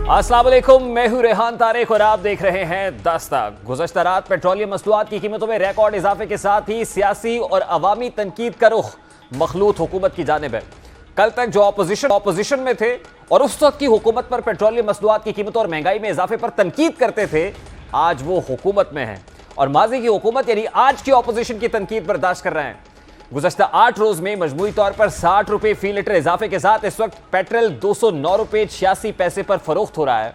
अस्सलाम वालेकुम, मैं हूं रेहान तारिक और आप देख रहे हैं दस्तक। गुज़श्ता रात पेट्रोलियम मसनूआत की कीमतों में रिकॉर्ड इजाफे के साथ ही सियासी और अवामी तनकीद का रुख मखलूत हुकूमत की जानिब है। कल तक जो ऑपोजिशन में थे और उस वक्त की हुकूमत पर पेट्रोलियम मसनूआत की कीमतों और महंगाई में इजाफे पर तनकीद करते थे, आज वो हुकूमत में हैं और माजी की हुकूमत यानी आज की ऑपोजिशन की तनकीद बर्दाश्त कर रहे हैं। गुज़श्ता 8 रोज में मजमूई तौर पर 60 रुपए फी लीटर इजाफे के साथ इस वक्त पेट्रोल 209 रुपए 86 पैसे पर फरोख्त हो रहा है।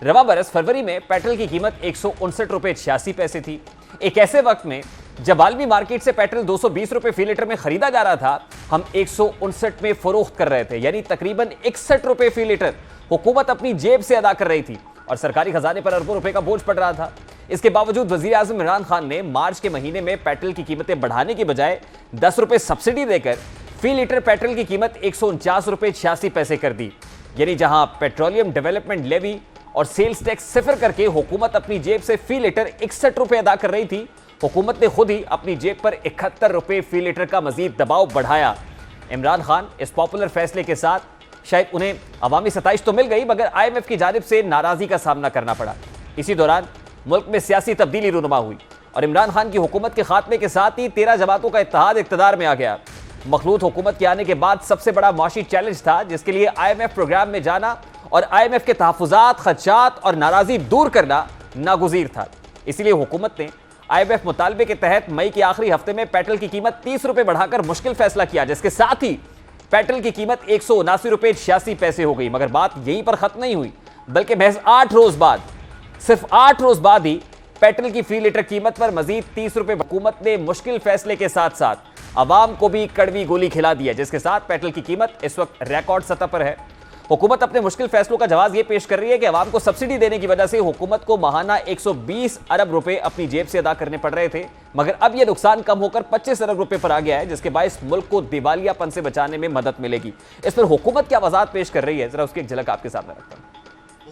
रवा बरस फरवरी में पेट्रोल की कीमत 159 रुपए 86 पैसे थी। एक ऐसे वक्त में जब आलमी मार्केट से पेट्रोल 220 रुपए फी लीटर में खरीदा जा रहा था, हम 159 में फरोख्त कर रहे थे, यानी तकरीबन 61 रुपए फी लीटर हुकूमत अपनी जेब से अदा कर रही थी और सरकारी खजाने पर अरबों रुपए का बोझ पड़ रहा था। इसके बावजूद वजीर आजम इमरान खान ने मार्च के महीने में पेट्रोल की कीमतें बढ़ाने की बजाय 10 रुपए सब्सिडी देकर फी लीटर पेट्रोल की कीमत 149 रुपए 86 पैसे कर दी। यानी जहां पेट्रोलियम डेवलपमेंट लेवी और सेल्स टैक्स सिफर करके हुकूमत अपनी जेब से फी लीटर 61 रुपए अदा कर रही थी, हुकूमत ने खुद ही अपनी जेब पर 71 रुपए फी लीटर का मजीद दबाव बढ़ाया। इमरान खान इस पॉपुलर फैसले के साथ शायद उन्हें अवामी सताइश तो मिल गई, मगर IMF की जानिब से नाराजगी का सामना करना पड़ा। इसी दौरान मुल्क में सियासी तब्दीली रूनुमा हुई और इमरान खान की हुकूमत के खात्मे के साथ ही 13 जमातों का इत्तेहाद इक़्तिदार में आ गया। मखलूत हुकूमत के आने के बाद सबसे बड़ा माशी चैलेंज था, जिसके लिए IMF प्रोग्राम में जाना और IMF के तहफ़्फ़ुज़ात, खदशात और नाराज़गी दूर करना नागुज़ीर था। इसीलिए हुकूमत ने IMF मुतालबे के तहत मई के आखिरी हफ्ते में पेट्रोल की कीमत 30 रुपए बढ़ाकर मुश्किल फैसला किया, जिसके साथ ही पेट्रोल की कीमत 179 रुपए 86 पैसे हो गई। मगर बात यहीं पर खत्म नहीं हुई, बल्कि महज 8 रोज बाद, सिर्फ 8 रोज बाद ही पेट्रोल की फी लीटर कीमत पर मजीद 30 रुपए हुकूमत ने मुश्किल फैसले के साथ साथ अवाम को भी कड़वी गोली खिला दी है, जिसके साथ पेट्रोल की कीमत इस वक्त रिकॉर्ड सतह पर है। हुकूमत अपने मुश्किल फैसलों का जवाब यह पेश कर रही है कि अवाम को सब्सिडी देने की वजह से हुकूमत को माहाना 120 अरब रुपए अपनी जेब से अदा करने पड़ रहे थे, मगर अब यह नुकसान कम होकर 25 अरब रुपए पर आ गया है, जिसके बायस मुल्क को दिवालियापन से बचाने में मदद मिलेगी। इस पर हुकूमत क्या वजाहत पेश कर रही है, जरा उसकी एक झलक आपके सामने रखता हूं।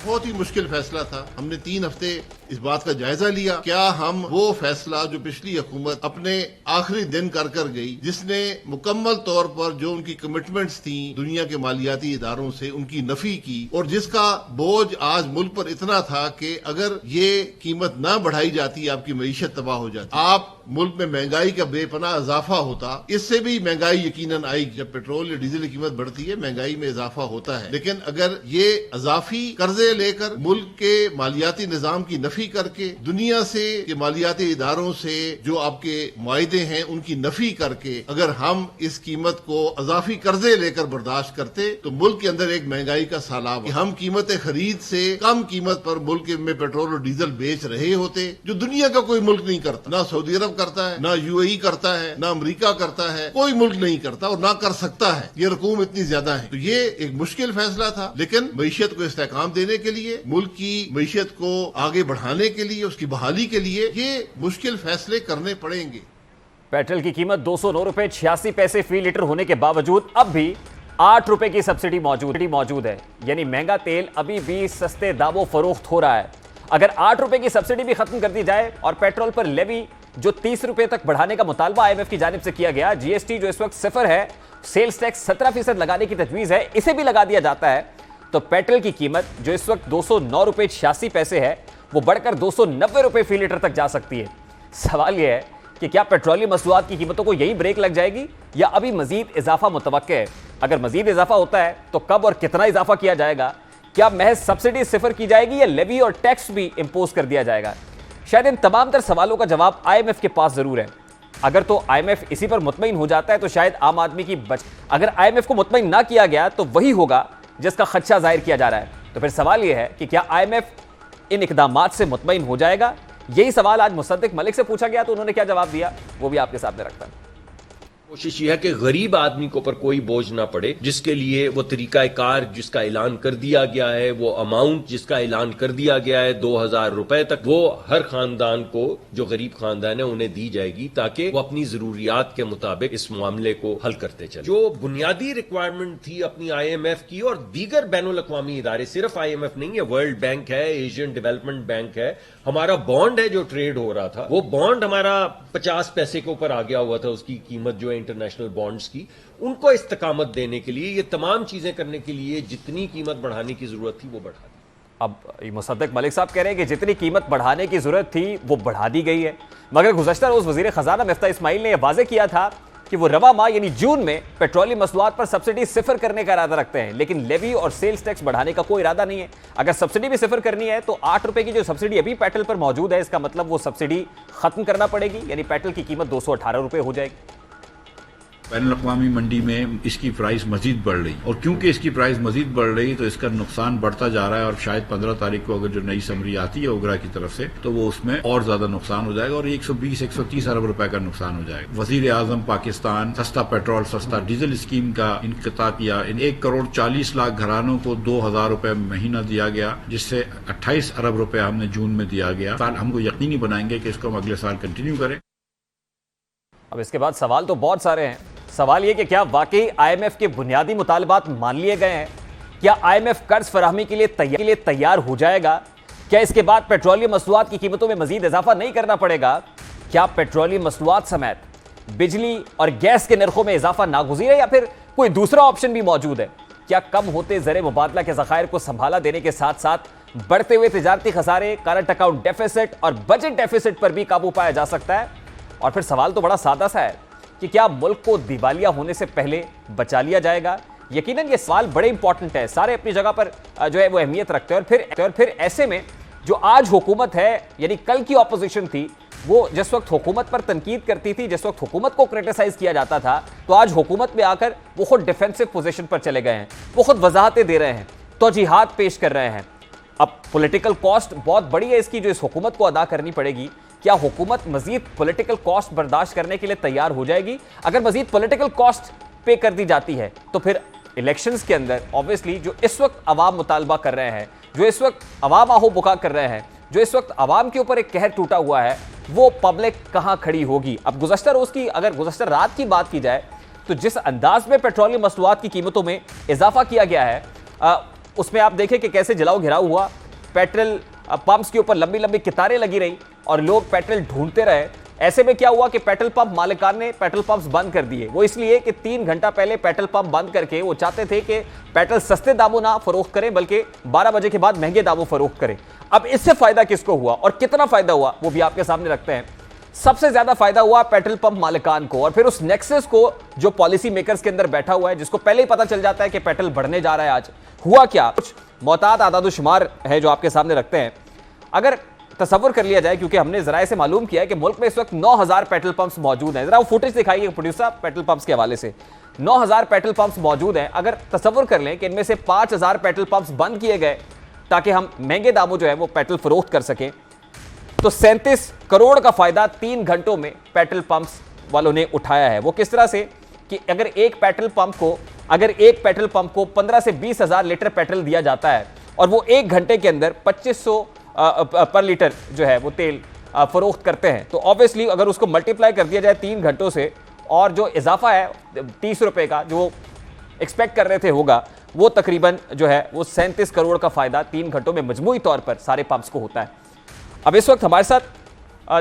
बहुत ही मुश्किल फैसला था। हमने 3 हफ्ते इस बात का जायजा लिया, क्या हम वो फैसला जो पिछली हुकूमत अपने आखिरी दिन कर गई, जिसने मुकम्मल तौर पर जो उनकी कमिटमेंट्स थी दुनिया के मालियाती इदारों से, उनकी नफी की, और जिसका बोझ आज मुल्क पर इतना था कि अगर ये कीमत ना बढ़ाई जाती आपकी मईशत तबाह हो जाती, आप मुल्क में महंगाई का बेपनाह इजाफा होता। इससे भी महंगाई यकीनन आई, जब पेट्रोल या डीजल की कीमत बढ़ती है महंगाई में इजाफा होता है। लेकिन अगर ये इजाफी कर्जे लेकर मुल्क के मालियाती निजाम की नफी करके, दुनिया से के मालियाती इदारों से जो आपके मुआहदे हैं उनकी नफी करके, अगर हम इस कीमत को इजाफी कर्जे लेकर बर्दाश्त करते तो मुल्क के अंदर एक महंगाई का सैलाब, हम कीमत खरीद से कम कीमत पर मुल्क में पेट्रोल और डीजल बेच रहे होते, जो दुनिया का कोई मुल्क नहीं करता। ना सऊदी अरब करता है, ना UAE करता है, ना अमरीका करता है, कोई मुल्क नहीं करता और ना कर सकता है। ये रकूम इतनी ज्यादा है। तो ये एक मुश्किल फैसला था, लेकिन मईशत को इस्तेहकाम देने के लिए, मुल्क की मईशत को आगे बढ़ाने के लिए, उसकी बहाली के लिए ये मुश्किल फैसले करने पड़ेंगे। पेट्रोल की कीमत 209 रुपए 86 पैसे फी लीटर होने के बावजूद अब भी 8 रुपए की सब्सिडी मौजूद है, यानी महंगा तेल अभी भी सस्ते दामों फरोख्त हो रहा है। अगर 8 रुपए की सब्सिडी भी खत्म कर दी जाए और पेट्रोल पर लेवी जो 30 रुपए तक बढ़ाने का मुतालबा IMF की जानिब से किया गया, GST जो इस वक्त सिफर है, सेल्स टैक्स 17% लगाने की तजवीज है, इसे भी लगा दिया जाता है, तो पेट्रोल की कीमत जो इस वक्त 209 रुपए 86 पैसे है, वो बढ़कर 290 रुपए फी लीटर तक जा सकती है। सवाल यह है कि क्या पेट्रोलियम मसनूआत की कीमतों को यही ब्रेक लग जाएगी या अभी मजीद इजाफा मुतवक्के है? अगर मजीद इजाफा होता है तो कब और कितना इजाफा किया जाएगा? क्या महज सब्सिडी सिफर की जाएगी या लेवी और टैक्स भी इंपोज कर दिया जाएगा? शायद इन तमाम तर सवालों का जवाब IMF के पास जरूर है। अगर तो IMF इसी पर मुतमईन हो जाता है तो शायद आम आदमी की अगर IMF को मुतमईन ना किया गया तो वही होगा जिसका खदशा जाहिर किया जा रहा है। तो फिर सवाल यह है कि क्या IMF इन इकदामात से मुतमईन हो जाएगा? यही सवाल आज मुसद्दिक मलिक से पूछा गया तो उन्होंने क्या जवाब दिया, वो भी आपके सामने रखता हूं। कोशिश यह है कि गरीब आदमी को पर कोई बोझ ना पड़े, जिसके लिए वो तरीका कार जिसका ऐलान कर दिया गया है, वो अमाउंट जिसका ऐलान कर दिया गया है 2000 रुपए तक, वो हर खानदान को, जो गरीब खानदान है उन्हें दी जाएगी, ताकि वो अपनी जरूरियात के मुताबिक इस मामले को हल करते चले। जो बुनियादी रिक्वायरमेंट थी अपनी IMF की और दीगर बैनुल अक़वामी इदारे, सिर्फ IMF नहीं है, वर्ल्ड बैंक है, एशियन डेवलपमेंट बैंक है, हमारा बॉन्ड है जो ट्रेड हो रहा था, वो बॉन्ड हमारा 50 पैसे के ऊपर आ गया हुआ था, उसकी कीमत जो है इंटरनेशनल बॉन्ड्स की, उनको इस्तकामत देने के लिए, ये तमाम चीजें करने के लिए जितनी कीमत बढ़ाने की जरूरत थी वो बढ़ा दी। अब मुसद्दक मलिक साहब कह रहे हैं कि जितनी कीमत बढ़ाने की जरूरत थी वो बढ़ा दी गई है, मगर गुज़श्ता रोज वजीर खजाना मिफ्ताह इस्माइल ने यह वाज़ेह किया था कि वो रवा माह यानी जून में पेट्रोलियम मसनूआत पर सब्सिडी सिफर करने का इरादा रखते हैं, लेकिन लेवी और सेल्स टैक्स बढ़ाने का कोई इरादा नहीं है। अगर सब्सिडी भी सिफर करनी है तो 8 रुपए की जो सब्सिडी अभी पेट्रोल पर मौजूद है, इसका मतलब वो सब्सिडी खत्म करना पड़ेगी, यानी पेट्रोल की कीमत 218 रुपए हो जाएगी। बैनुल-अक़वामी मंडी में इसकी प्राइस मजीद बढ़ रही, और क्योंकि इसकी प्राइस मजीद बढ़ रही तो इसका नुकसान बढ़ता जा रहा है, और शायद 15 तारीख को अगर जो नई समरी आती है उगरा की तरफ से तो वो उसमें और ज्यादा नुकसान हो जाएगा और 120-130 अरब रुपए का नुकसान हो जाएगा। वजीर आजम पाकिस्तान सस्ता पेट्रोल सस्ता डीजल स्कीम का इनक़िता किया। इन 1 करोड़ 40 लाख घरानों को 2000 रुपए महीना दिया गया, जिससे 28 अरब रुपए हमने जून में दिया गया। हमको यकीनी बनाएंगे कि इसको हम अगले साल कंटिन्यू करें। अब इसके बाद सवाल तो बहुत सारे हैं। सवाल ये कि क्या वाकई IMF के बुनियादी मुतालबात मान लिए गए हैं? क्या IMF कर्ज फराहमी के लिए तैयार हो जाएगा? क्या इसके बाद पेट्रोलियम मसनूआत की कीमतों में मजीद इजाफा नहीं करना पड़ेगा? क्या पेट्रोलियम मसनूआत समेत बिजली और गैस के नरखों में इजाफा नागुज़ीर है या फिर कोई दूसरा ऑप्शन भी मौजूद है? क्या कम होते ज़र मुबादला के ज़खायर को संभाला देने के साथ साथ बढ़ते हुए तिजारती खसारे, करंट अकाउंट डेफिसिट और बजट डेफिसिट पर भी काबू पाया जा सकता है? और फिर सवाल तो बड़ा सादा सा है कि क्या मुल्क को दिवालिया होने से पहले बचा लिया जाएगा? यकीनन ये सवाल बड़े इंपॉर्टेंट है, सारे अपनी जगह पर जो है वो अहमियत रखते हैं। और फिर ऐसे में जो आज हुकूमत है, यानी कल की ऑपोजिशन थी, वो जिस वक्त हुकूमत पर तनकीद करती थी, जिस वक्त हुकूमत को क्रिटिसाइज किया जाता था, तो आज हुकूमत में आकर वो खुद डिफेंसिव पोजीशन पर चले गए हैं, वो खुद वजाहतें दे रहे हैं, तौजीहात पेश कर रहे हैं। अब पॉलिटिकल कॉस्ट बहुत बड़ी है इसकी, जो इस हुकूमत को अदा करनी पड़ेगी। क्या हुकूमत मजीद पॉलिटिकल कॉस्ट बर्दाश्त करने के लिए तैयार हो जाएगी? अगर मजीद पॉलिटिकल कॉस्ट पे कर दी जाती है तो फिर इलेक्शंस के अंदर ऑब्वियसली जो इस वक्त अवाम मुतालबा कर रहे हैं, जो इस वक्त अवाम आहो बुका कर रहे हैं, जो इस वक्त अवाम के ऊपर एक कहर टूटा हुआ है, वो पब्लिक कहां खड़ी होगी? अब गुज़श्ता रोज की, अगर गुज़श्ता रात की बात की जाए तो जिस अंदाज में पेट्रोलियम मसनूआत की कीमतों में इजाफा किया गया है, उसमें आप देखें कि कैसे जलाओ घिराव हुआ। पेट्रोल पंप्स के ऊपर लंबी लंबी कितारें लगी रही और लोग पेट्रोल ढूंढते रहे। ऐसे में क्या हुआ कि पेट्रोल पंप मालिकान ने पेट्रोल पंप्स बंद कर दिए। वो इसलिए कि 3 घंटा पहले पेट्रोल पंप बंद करके वो चाहते थे कि पेट्रोल सस्ते दामों ना फरोख्त करें, बल्कि 12 बजे के बाद महंगे दामों फरोख्त करें। अब इससे फायदा किसको हुआ और कितना फायदा हुआ वो भी आपके सामने रखते हैं। सबसे ज्यादा फायदा हुआ पेट्रोल पंप मालिकान को, और फिर उस नेक्सस को जो पॉलिसी मेकर्स के अंदर बैठा हुआ है, जिसको पहले ही पता चल जाता है कि पेट्रोल बढ़ने जा रहा है। आज हुआ क्या, कुछ मोहतात आदादुशुमार है जो आपके सामने रखते हैं। अगर तसव्वुर कर लिया जाए, क्योंकि हमने जराए से मालूम किया है कि मुल्क में इस वक्त 9000 पेट्रोल पंप्स मौजूद हैं। जरा वो फुटेज दिखाइए प्रोड्यूसर, पेट्रोल पंप्स के हवाले से 9000 पेट्रोल पंप्स मौजूद हैं। अगर तसव्वुर कर लें कि इनमें से 5000 पेट्रोल पंप्स बंद किए गए ताकि हम महंगे दामों जो है वो पेट्रोल फरोख्त कर सकें, तो 37 करोड़ का फायदा 3 घंटों में पेट्रोल पंप्स वालों ने उठाया है। वो किस तरह से कि अगर एक पेट्रोल पंप को 15 से 20 हजार लीटर पेट्रोल दिया जाता है और वो 1 घंटे के अंदर 2500 पर लीटर जो है वो तेल फरोख्त करते हैं, तो ऑब्वियसली अगर उसको मल्टीप्लाई कर दिया जाए 3 घंटों से, और जो इजाफा है 30 रुपए का जो एक्सपेक्ट कर रहे थे होगा, वो तकरीबन जो है वो 37 करोड़ का फायदा 3 घंटों में मजमूई तौर पर सारे पंप्स को होता है। अब इस वक्त हमारे साथ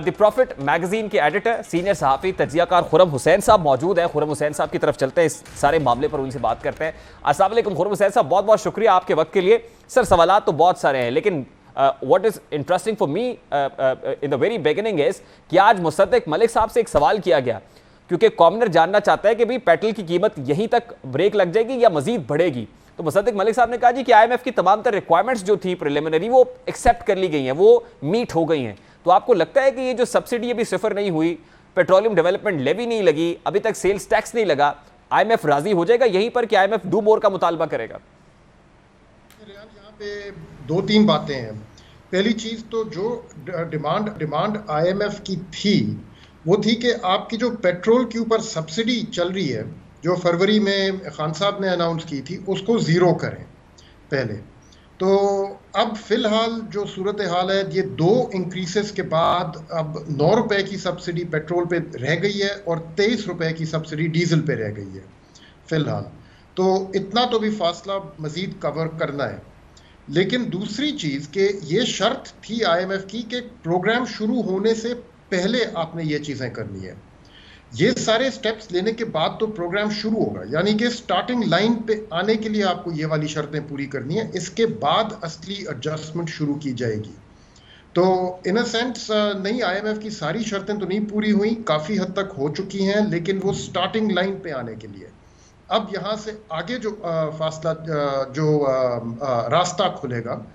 द प्रॉफिट मैगजीन के एडिटर, सीनियर सहाफ़ी, तजियाकार खुर्रम हुसैन साहब मौजूद हैं। खुर्रम हुसैन साहब की तरफ चलते हैं, इस सारे मामले पर उनसे बात करते हैं। अस्सलाम वालेकुम खुर्रम हुसैन साहब, बहुत बहुत शुक्रिया आपके वक्त के लिए। सर सवालात तो बहुत सारे हैं, लेकिन what is interesting for me in the very beginning is कि आज मुसद्दक मलिक साहब से एक सवाल किया गया, क्योंकि कॉमनर जानना चाहता है कि भाई पेट्रोल की कीमत यहीं तक ब्रेक लग जाएगी या मजीद बढ़ेगी। तो मुसद्दक मलिक साहब ने कहा जी कि IMF की तमाम तर रिक्वायरमेंट्स जो थी प्रिलिमिनरी, वो एक्सेप्ट कर ली गई हैं, वो मीट हो गई हैं। तो आपको लगता है कि ये जो सब्सिडी अभी सिफर नहीं हुई, पेट्रोलियम डेवलपमेंट लेवी नहीं लगी, अभी तक सेल्स टैक्स नहीं लगा, IMF राजी हो जाएगा यहीं पर कि IMF डू मोर का मुतालबा करेगा? यहाँ पे 2-3 बातें हैं। पहली चीज तो जो डिमांड IMF की थी वो थी कि आपकी जो पेट्रोल के ऊपर सब्सिडी चल रही है, जो फरवरी में खान साहब ने अनाउंस की थी, उसको ज़ीरो करें पहले। तो अब फ़िलहाल जो सूरत हाल है, ये 2 इंक्रीसेस के बाद अब 9 रुपए की सब्सिडी पेट्रोल पे रह गई है और 23 रुपए की सब्सिडी डीजल पे रह गई है फ़िलहाल। तो इतना तो भी फासला मज़ीद कवर करना है। लेकिन दूसरी चीज़ कि ये शर्त थी IMF की कि प्रोग्राम शुरू होने से पहले आपने ये चीज़ें करनी है। ये सारे स्टेप्स लेने के बाद तो प्रोग्राम शुरू होगा, यानी कि स्टार्टिंग लाइन पे आने के लिए आपको ये वाली शर्तें पूरी करनी है, इसके बाद असली एडजस्टमेंट शुरू की जाएगी। तो इन अ सेंस नहीं, आईएमएफ की सारी शर्तें तो नहीं पूरी हुई, काफ़ी हद तक हो चुकी हैं, लेकिन वो स्टार्टिंग लाइन पे आने के लिए अब यहाँ से आगे जो फासला जो रास्ता खुलेगा,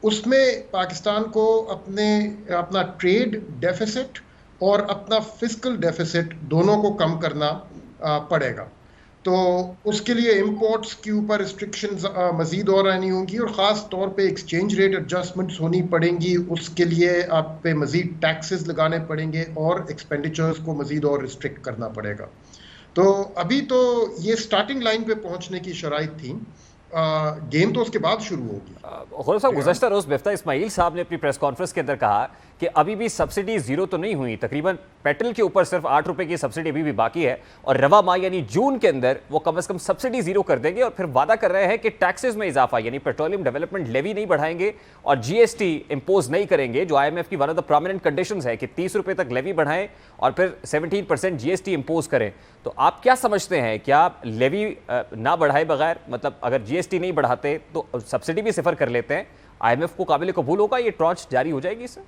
उसमें पाकिस्तान को अपना ट्रेड डेफिसिट और अपना फिस्कल डेफिसिट दोनों को कम करना पड़ेगा। तो उसके लिए इंपोर्ट्स के ऊपर रिस्ट्रिक्शंस मजीद और आनी होंगी, और ख़ास तौर पे एक्सचेंज रेट एडजस्टमेंट्स होनी पड़ेंगी। उसके लिए आप पे मजीद टैक्सेस लगाने पड़ेंगे और एक्सपेंडिचर्स को मजीद और रिस्ट्रिक्ट करना पड़ेगा। तो अभी तो ये स्टार्टिंग लाइन पे पहुंचने की शराइत थी, गेम तो उसके बाद शुरू होगी। खुर्रम साहब, गुज़श्ता रोज़ मिफ्ता इस्माइल साहब ने अपनी प्रेस कॉन्फ्रेंस के अंदर कहा कि अभी भी सब्सिडी जीरो तो नहीं हुई, तकरीबन पेट्रोल के ऊपर सिर्फ 8 रुपए की सब्सिडी अभी भी बाकी है, और रवा माह यानी जून के अंदर वो कम से कम सब्सिडी जीरो कर देंगे। और फिर वादा कर रहे हैं कि टैक्सेस में इजाफा, यानी पेट्रोलियम डेवलपमेंट लेवी नहीं बढ़ाएंगे और जीएसटी इंपोज नहीं करेंगे, जो आईएमएफ की one of the prominent conditions है कि 30 रुपए तक लेवी बढ़ाएं और फिर 17% जीएसटी इंपोज करें। तो आप क्या समझते हैं, क्या लेवी ना बढ़ाए बगैर, मतलब अगर जीएसटी नहीं बढ़ाते तो सब्सिडी भी सिफर कर लेते हैं, आईएमएफ को काबिल कबूल होगा, ये ट्रॉन्च जारी हो जाएगी इससे?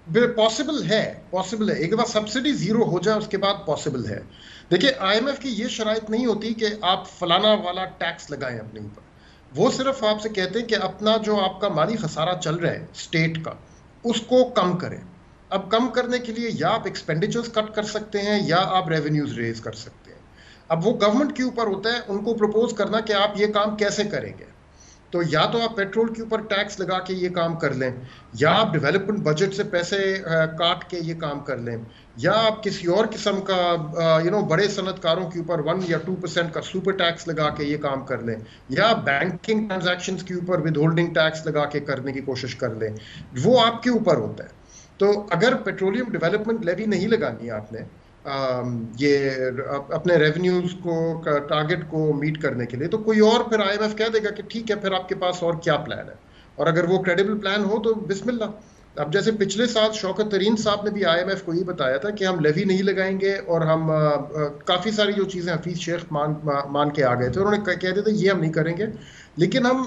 पॉसिबल है। एक बार सब्सिडी जीरो हो जाए उसके बाद पॉसिबल है। देखिए, आईएमएफ की ये शराइत नहीं होती कि आप फलाना वाला टैक्स लगाएं अपने ऊपर, वो सिर्फ आपसे कहते हैं कि अपना जो आपका माली खसारा चल रहा है स्टेट का, उसको कम करें। अब कम करने के लिए या आप एक्सपेंडिचर्स कट कर सकते हैं या आप रेवेन्यूज रेज कर सकते हैं। अब वो गवर्नमेंट के ऊपर होता है उनको प्रपोज करना कि आप ये काम कैसे करेंगे। तो या तो आप पेट्रोल के ऊपर टैक्स लगा के ये काम कर लें, या आप डेवलपमेंट बजट से पैसे काट के ये काम कर लें, या आप किसी और किस्म का बड़े सनतकारों के ऊपर 1 या 2% का सुपर टैक्स लगा के ये काम कर लें, या बैंकिंग ट्रांजैक्शंस के ऊपर विद होल्डिंग टैक्स लगा के करने की कोशिश कर लें। वो आपके ऊपर होता है। तो अगर पेट्रोलियम डेवलपमेंट लेवी नहीं लगानी है आपने ये अपने रेवेन्यूज को टारगेट को मीट करने के लिए, तो कोई और फिर आईएमएफ कह देगा कि ठीक है, फिर आपके पास और क्या प्लान है, और अगर वो क्रेडिबल प्लान हो तो बिस्मिल्लाह। अब जैसे पिछले साल शौकत तरीन साहब ने भी आईएमएफ को ये बताया था कि हम लेवी नहीं लगाएंगे, और हम काफ़ी सारी जो चीज़ें हफीज शेख मान के आ गए थे, उन्होंने कह दिया था ये हम नहीं करेंगे, लेकिन हम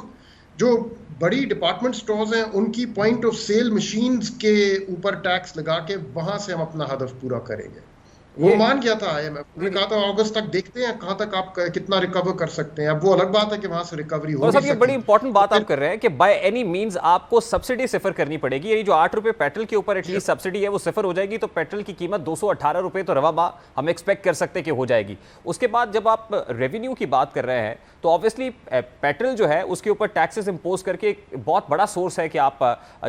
जो बड़ी डिपार्टमेंट स्टोर्स हैं उनकी पॉइंट ऑफ सेल मशीन्स के ऊपर टैक्स लगा के वहां से हम अपना हदफ पूरा करेंगे। वो मान गया था आईएमएफ, उन्होंने कहा था अगस्त तक देखते हैं कहां तक आप कितना रिकवर कर सकते हैं। अब वो अलग बात है कि वहां से रिकवरी हो नहीं। ये बड़ी इंपॉर्टेंट बात आप कर रहे हैं कि बाय एनी मींस आपको सब्सिडी सिफर करनी पड़ेगी, यानी जो 8 रुपए पेट्रोल के ऊपर एटलीस्ट सब्सिडी है वो सिफर हो जाएगी, तो पेट्रोल की कीमत 218 रुपए तो रवा माह हम एक्सपेक्ट कर सकते हैं कि हो जाएगी। उसके बाद जब आप रेवेन्यू की बात कर रहे हैं तो ऑब्वियसली पेट्रोल जो है उसके ऊपर टैक्सेस इंपोज करके एक बहुत बड़ा सोर्स है कि आप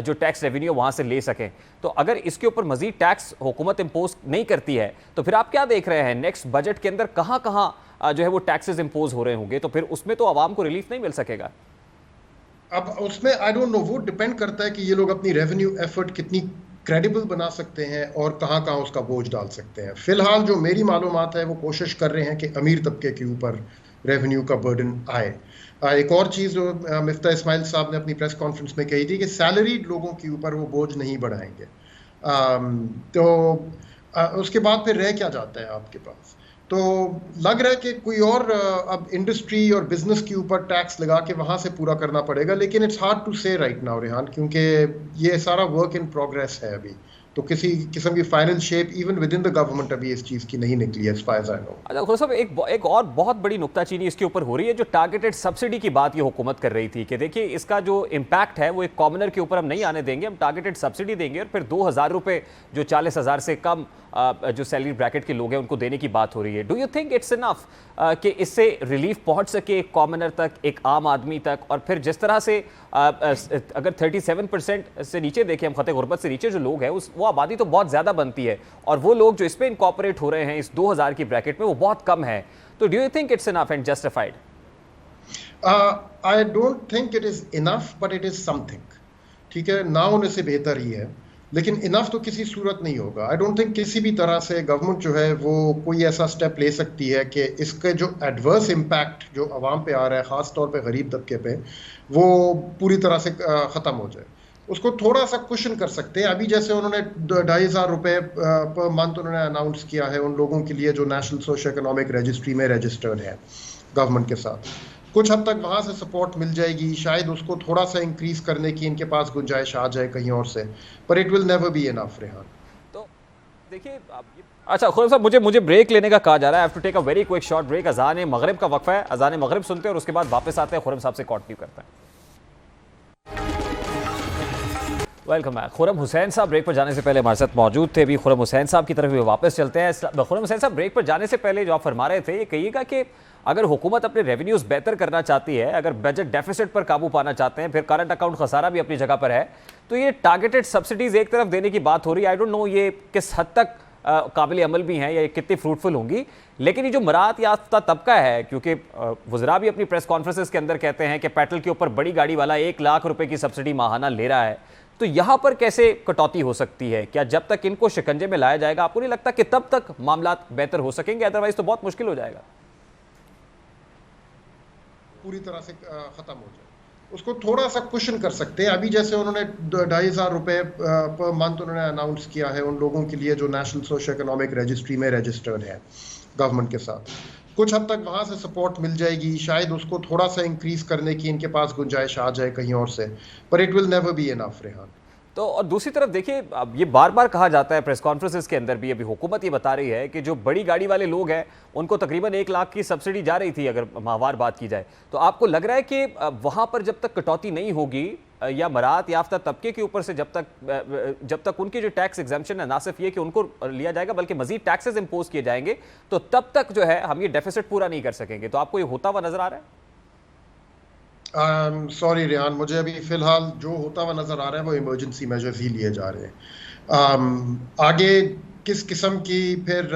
जो टैक्स रेवेन्यू वहां से ले सकें। तो अगर इसके ऊपर मजीद टैक्स हुकूमत इंपोज नहीं करती है तो फिर आप क्या देख रहे हैं नेक्स्ट बजट के अंदर कहां कहां जो है वो टैक्सेस इंपोज हो रहे होंगे, तो फिर उसमें तो आवाम को रिलीफ नहीं मिल सकेगा। अब उसमें आई डोंट नो, वो डिपेंड करता है कि ये लोग अपनी रेवेन्यू एफर्ट कितनी क्रेडिबल बना सकते हैं और कहां कहां उसका बोझ डाल सकते हैं। फिलहाल जो मेरी मालूमात है वो कोशिश कर रहे हैं कि अमीर तबके के ऊपर रेवेन्यू का बर्डन आए। एक और चीज़ जो मिफ्ता इस्माइल साहब ने अपनी प्रेस कॉन्फ्रेंस में कही थी कि सैलरीड लोगों के ऊपर वो बोझ नहीं बढ़ाएंगे। तो उसके बाद फिर रह क्या जाता है आपके पास? तो लग रहा है कि कोई और अब इंडस्ट्री और बिजनेस के ऊपर टैक्स लगा के वहां से पूरा करना पड़ेगा, लेकिन इट्स हार्ड टू से राइट नाउ रेहान, क्योंकि ये सारा वर्क इन प्रोग्रेस है अभी, तो किसी किस्म की final shape even within the government अभी इस चीज़ की नहीं निकली है, as far as I know. अच्छा खुर्रम साहब, एक और बहुत बड़ी नुक्ताचीनी इसके ऊपर हो रही है, जो टारगेटेड सब्सिडी की बात ये हुकूमत कर रही थी कि देखिए इसका जो इम्पैक्ट है वो एक कॉमनर के ऊपर हम नहीं आने देंगे, हम टारगेटेड सब्सिडी देंगे, और फिर 2000 रुपये जो 40,000 से कम जो सैलरी ब्रैकेट के लोग हैं उनको देने की बात हो रही है। Do you think it's enough कि इससे रिलीफ पहुंच सके एक कॉमनर तक, एक आम आदमी तक? और फिर जिस तरह से अगर 37% से नीचे देखें हम, खते गुर्बत से नीचे जो लोग हैं वो आबादी तो बहुत ज़्यादा बनती है, और वो लोग जो इस पर इनकॉर्पोरेट हो रहे हैं इस 2000 की ब्रैकेट में वो बहुत कम है। तो do you think it's enough and justified? I don't think it is enough, but it is something. ठीक है, ना होने से बेहतर ही है, लेकिन इनफ तो किसी सूरत नहीं होगा। आई डोंट थिंक किसी भी तरह से गवर्नमेंट जो है वो कोई ऐसा स्टेप ले सकती है कि इसके जो एडवर्स इम्पैक्ट जो आवाम पे आ रहा है, ख़ास तौर पे गरीब तबके पे, वो पूरी तरह से ख़त्म हो जाए। उसको थोड़ा सा कुशन कर सकते हैं। अभी जैसे उन्होंने 2,500 रुपए पर मंथ उन्होंने अनाउंस किया है उन लोगों के लिए जो नेशनल सोशो इकोनॉमिक रजिस्ट्री में रजिस्टर्ड है गवर्नमेंट के साथ। कुछ हद तक वहां से सपोर्ट मिल जाएगी, शायद उसको थोड़ा सा इंक्रीज करने की इनके पास गुंजाइश आ जाए कहीं और से, पर it will never be enough. Rehan, तो देखिए अच्छा खुरम साहब, मुझे ब्रेक लेने का कहा जा रहा है। I have to take a very quick short break. अजान मगरिब का वक्फा है, अजान मगरिब सुनते हैं और उसके बाद वापस आते हैं, खुरम साहब से कंटिन्यू करते हैं। Welcome back. खुरम हुसैन साहब ब्रेक पर जाने से पहले हमारे साथ मौजूद थे। अभी खुरम हुसैन साहब की तरफ भी वापस चलते हैं। खुरम हुसैन साहब, ब्रेक पर जाने से पहले जो आप फरमा रहे थे, ये कहिएगा कि अगर हुकूमत अपने रेवेन्यूज बेहतर करना चाहती है, अगर बजट डेफिसिट पर काबू पाना चाहते हैं, फिर करंट अकाउंट खसारा भी अपनी जगह पर है, तो ये टारगेटेड सब्सिडीज एक तरफ देने की बात हो रही है। आई डोंट नो ये किस हद तक काबिल अमल भी हैं या ये कितनी फ्रूटफुल होंगी, लेकिन ये जो मरात याफ्ता तबका है, क्योंकि वज़रा भी अपनी प्रेस कॉन्फ्रेंसेस के अंदर कहते हैं कि पेट्रोल के ऊपर बड़ी गाड़ी वाला 1 लाख रुपए की सब्सिडी माहाना ले रहा है, तो यहाँ पर कैसे कटौती हो सकती है? क्या जब तक इनको शिकंजे में लाया जाएगा, आपको नहीं लगता कि तब तक मामला बेहतर हो सकेंगे? अदरवाइज तो बहुत मुश्किल हो जाएगा। पूरी तरह से खत्म हो जाए, उसको थोड़ा सा कुशन कर सकते हैं। अभी जैसे उन्होंने 2,500 रुपए पर मंथ उन्होंने अनाउंस किया है उन लोगों के लिए जो नेशनल सोशो इकोनॉमिक रजिस्ट्री में रजिस्टर्ड है गवर्नमेंट के साथ। कुछ हद तक वहां से सपोर्ट मिल जाएगी, शायद उसको थोड़ा सा इंक्रीज करने की इनके पास गुंजाइश आ जाए कहीं और से, पर it will never be enough. Rehan, तो और दूसरी तरफ देखिए, अब ये बार बार कहा जाता है प्रेस कॉन्फ्रेंसेस के अंदर भी, अभी हुकूमत ये बता रही है कि जो बड़ी गाड़ी वाले लोग हैं उनको तकरीबन 1 लाख की सब्सिडी जा रही थी, अगर माहवार बात की जाए। तो आपको लग रहा है कि वहाँ पर जब तक कटौती नहीं होगी या मरात याफ्ता तबके के ऊपर से जब तक उनकी जो टैक्स एग्जाम्पशन है, ना सिर्फ ये कि उनको लिया जाएगा बल्कि मजीद टैक्सेस इंपोज किए जाएंगे, तो तब तक जो है हम ये डेफिसिट पूरा नहीं कर सकेंगे। तो आपको ये होता हुआ नजर आ रहा है? सॉरी रेहान, मुझे अभी फिलहाल जो होता हुआ नजर आ रहा है वो इमरजेंसी मेजर्स ही लिए जा रहे हैं। आगे किस किस्म की फिर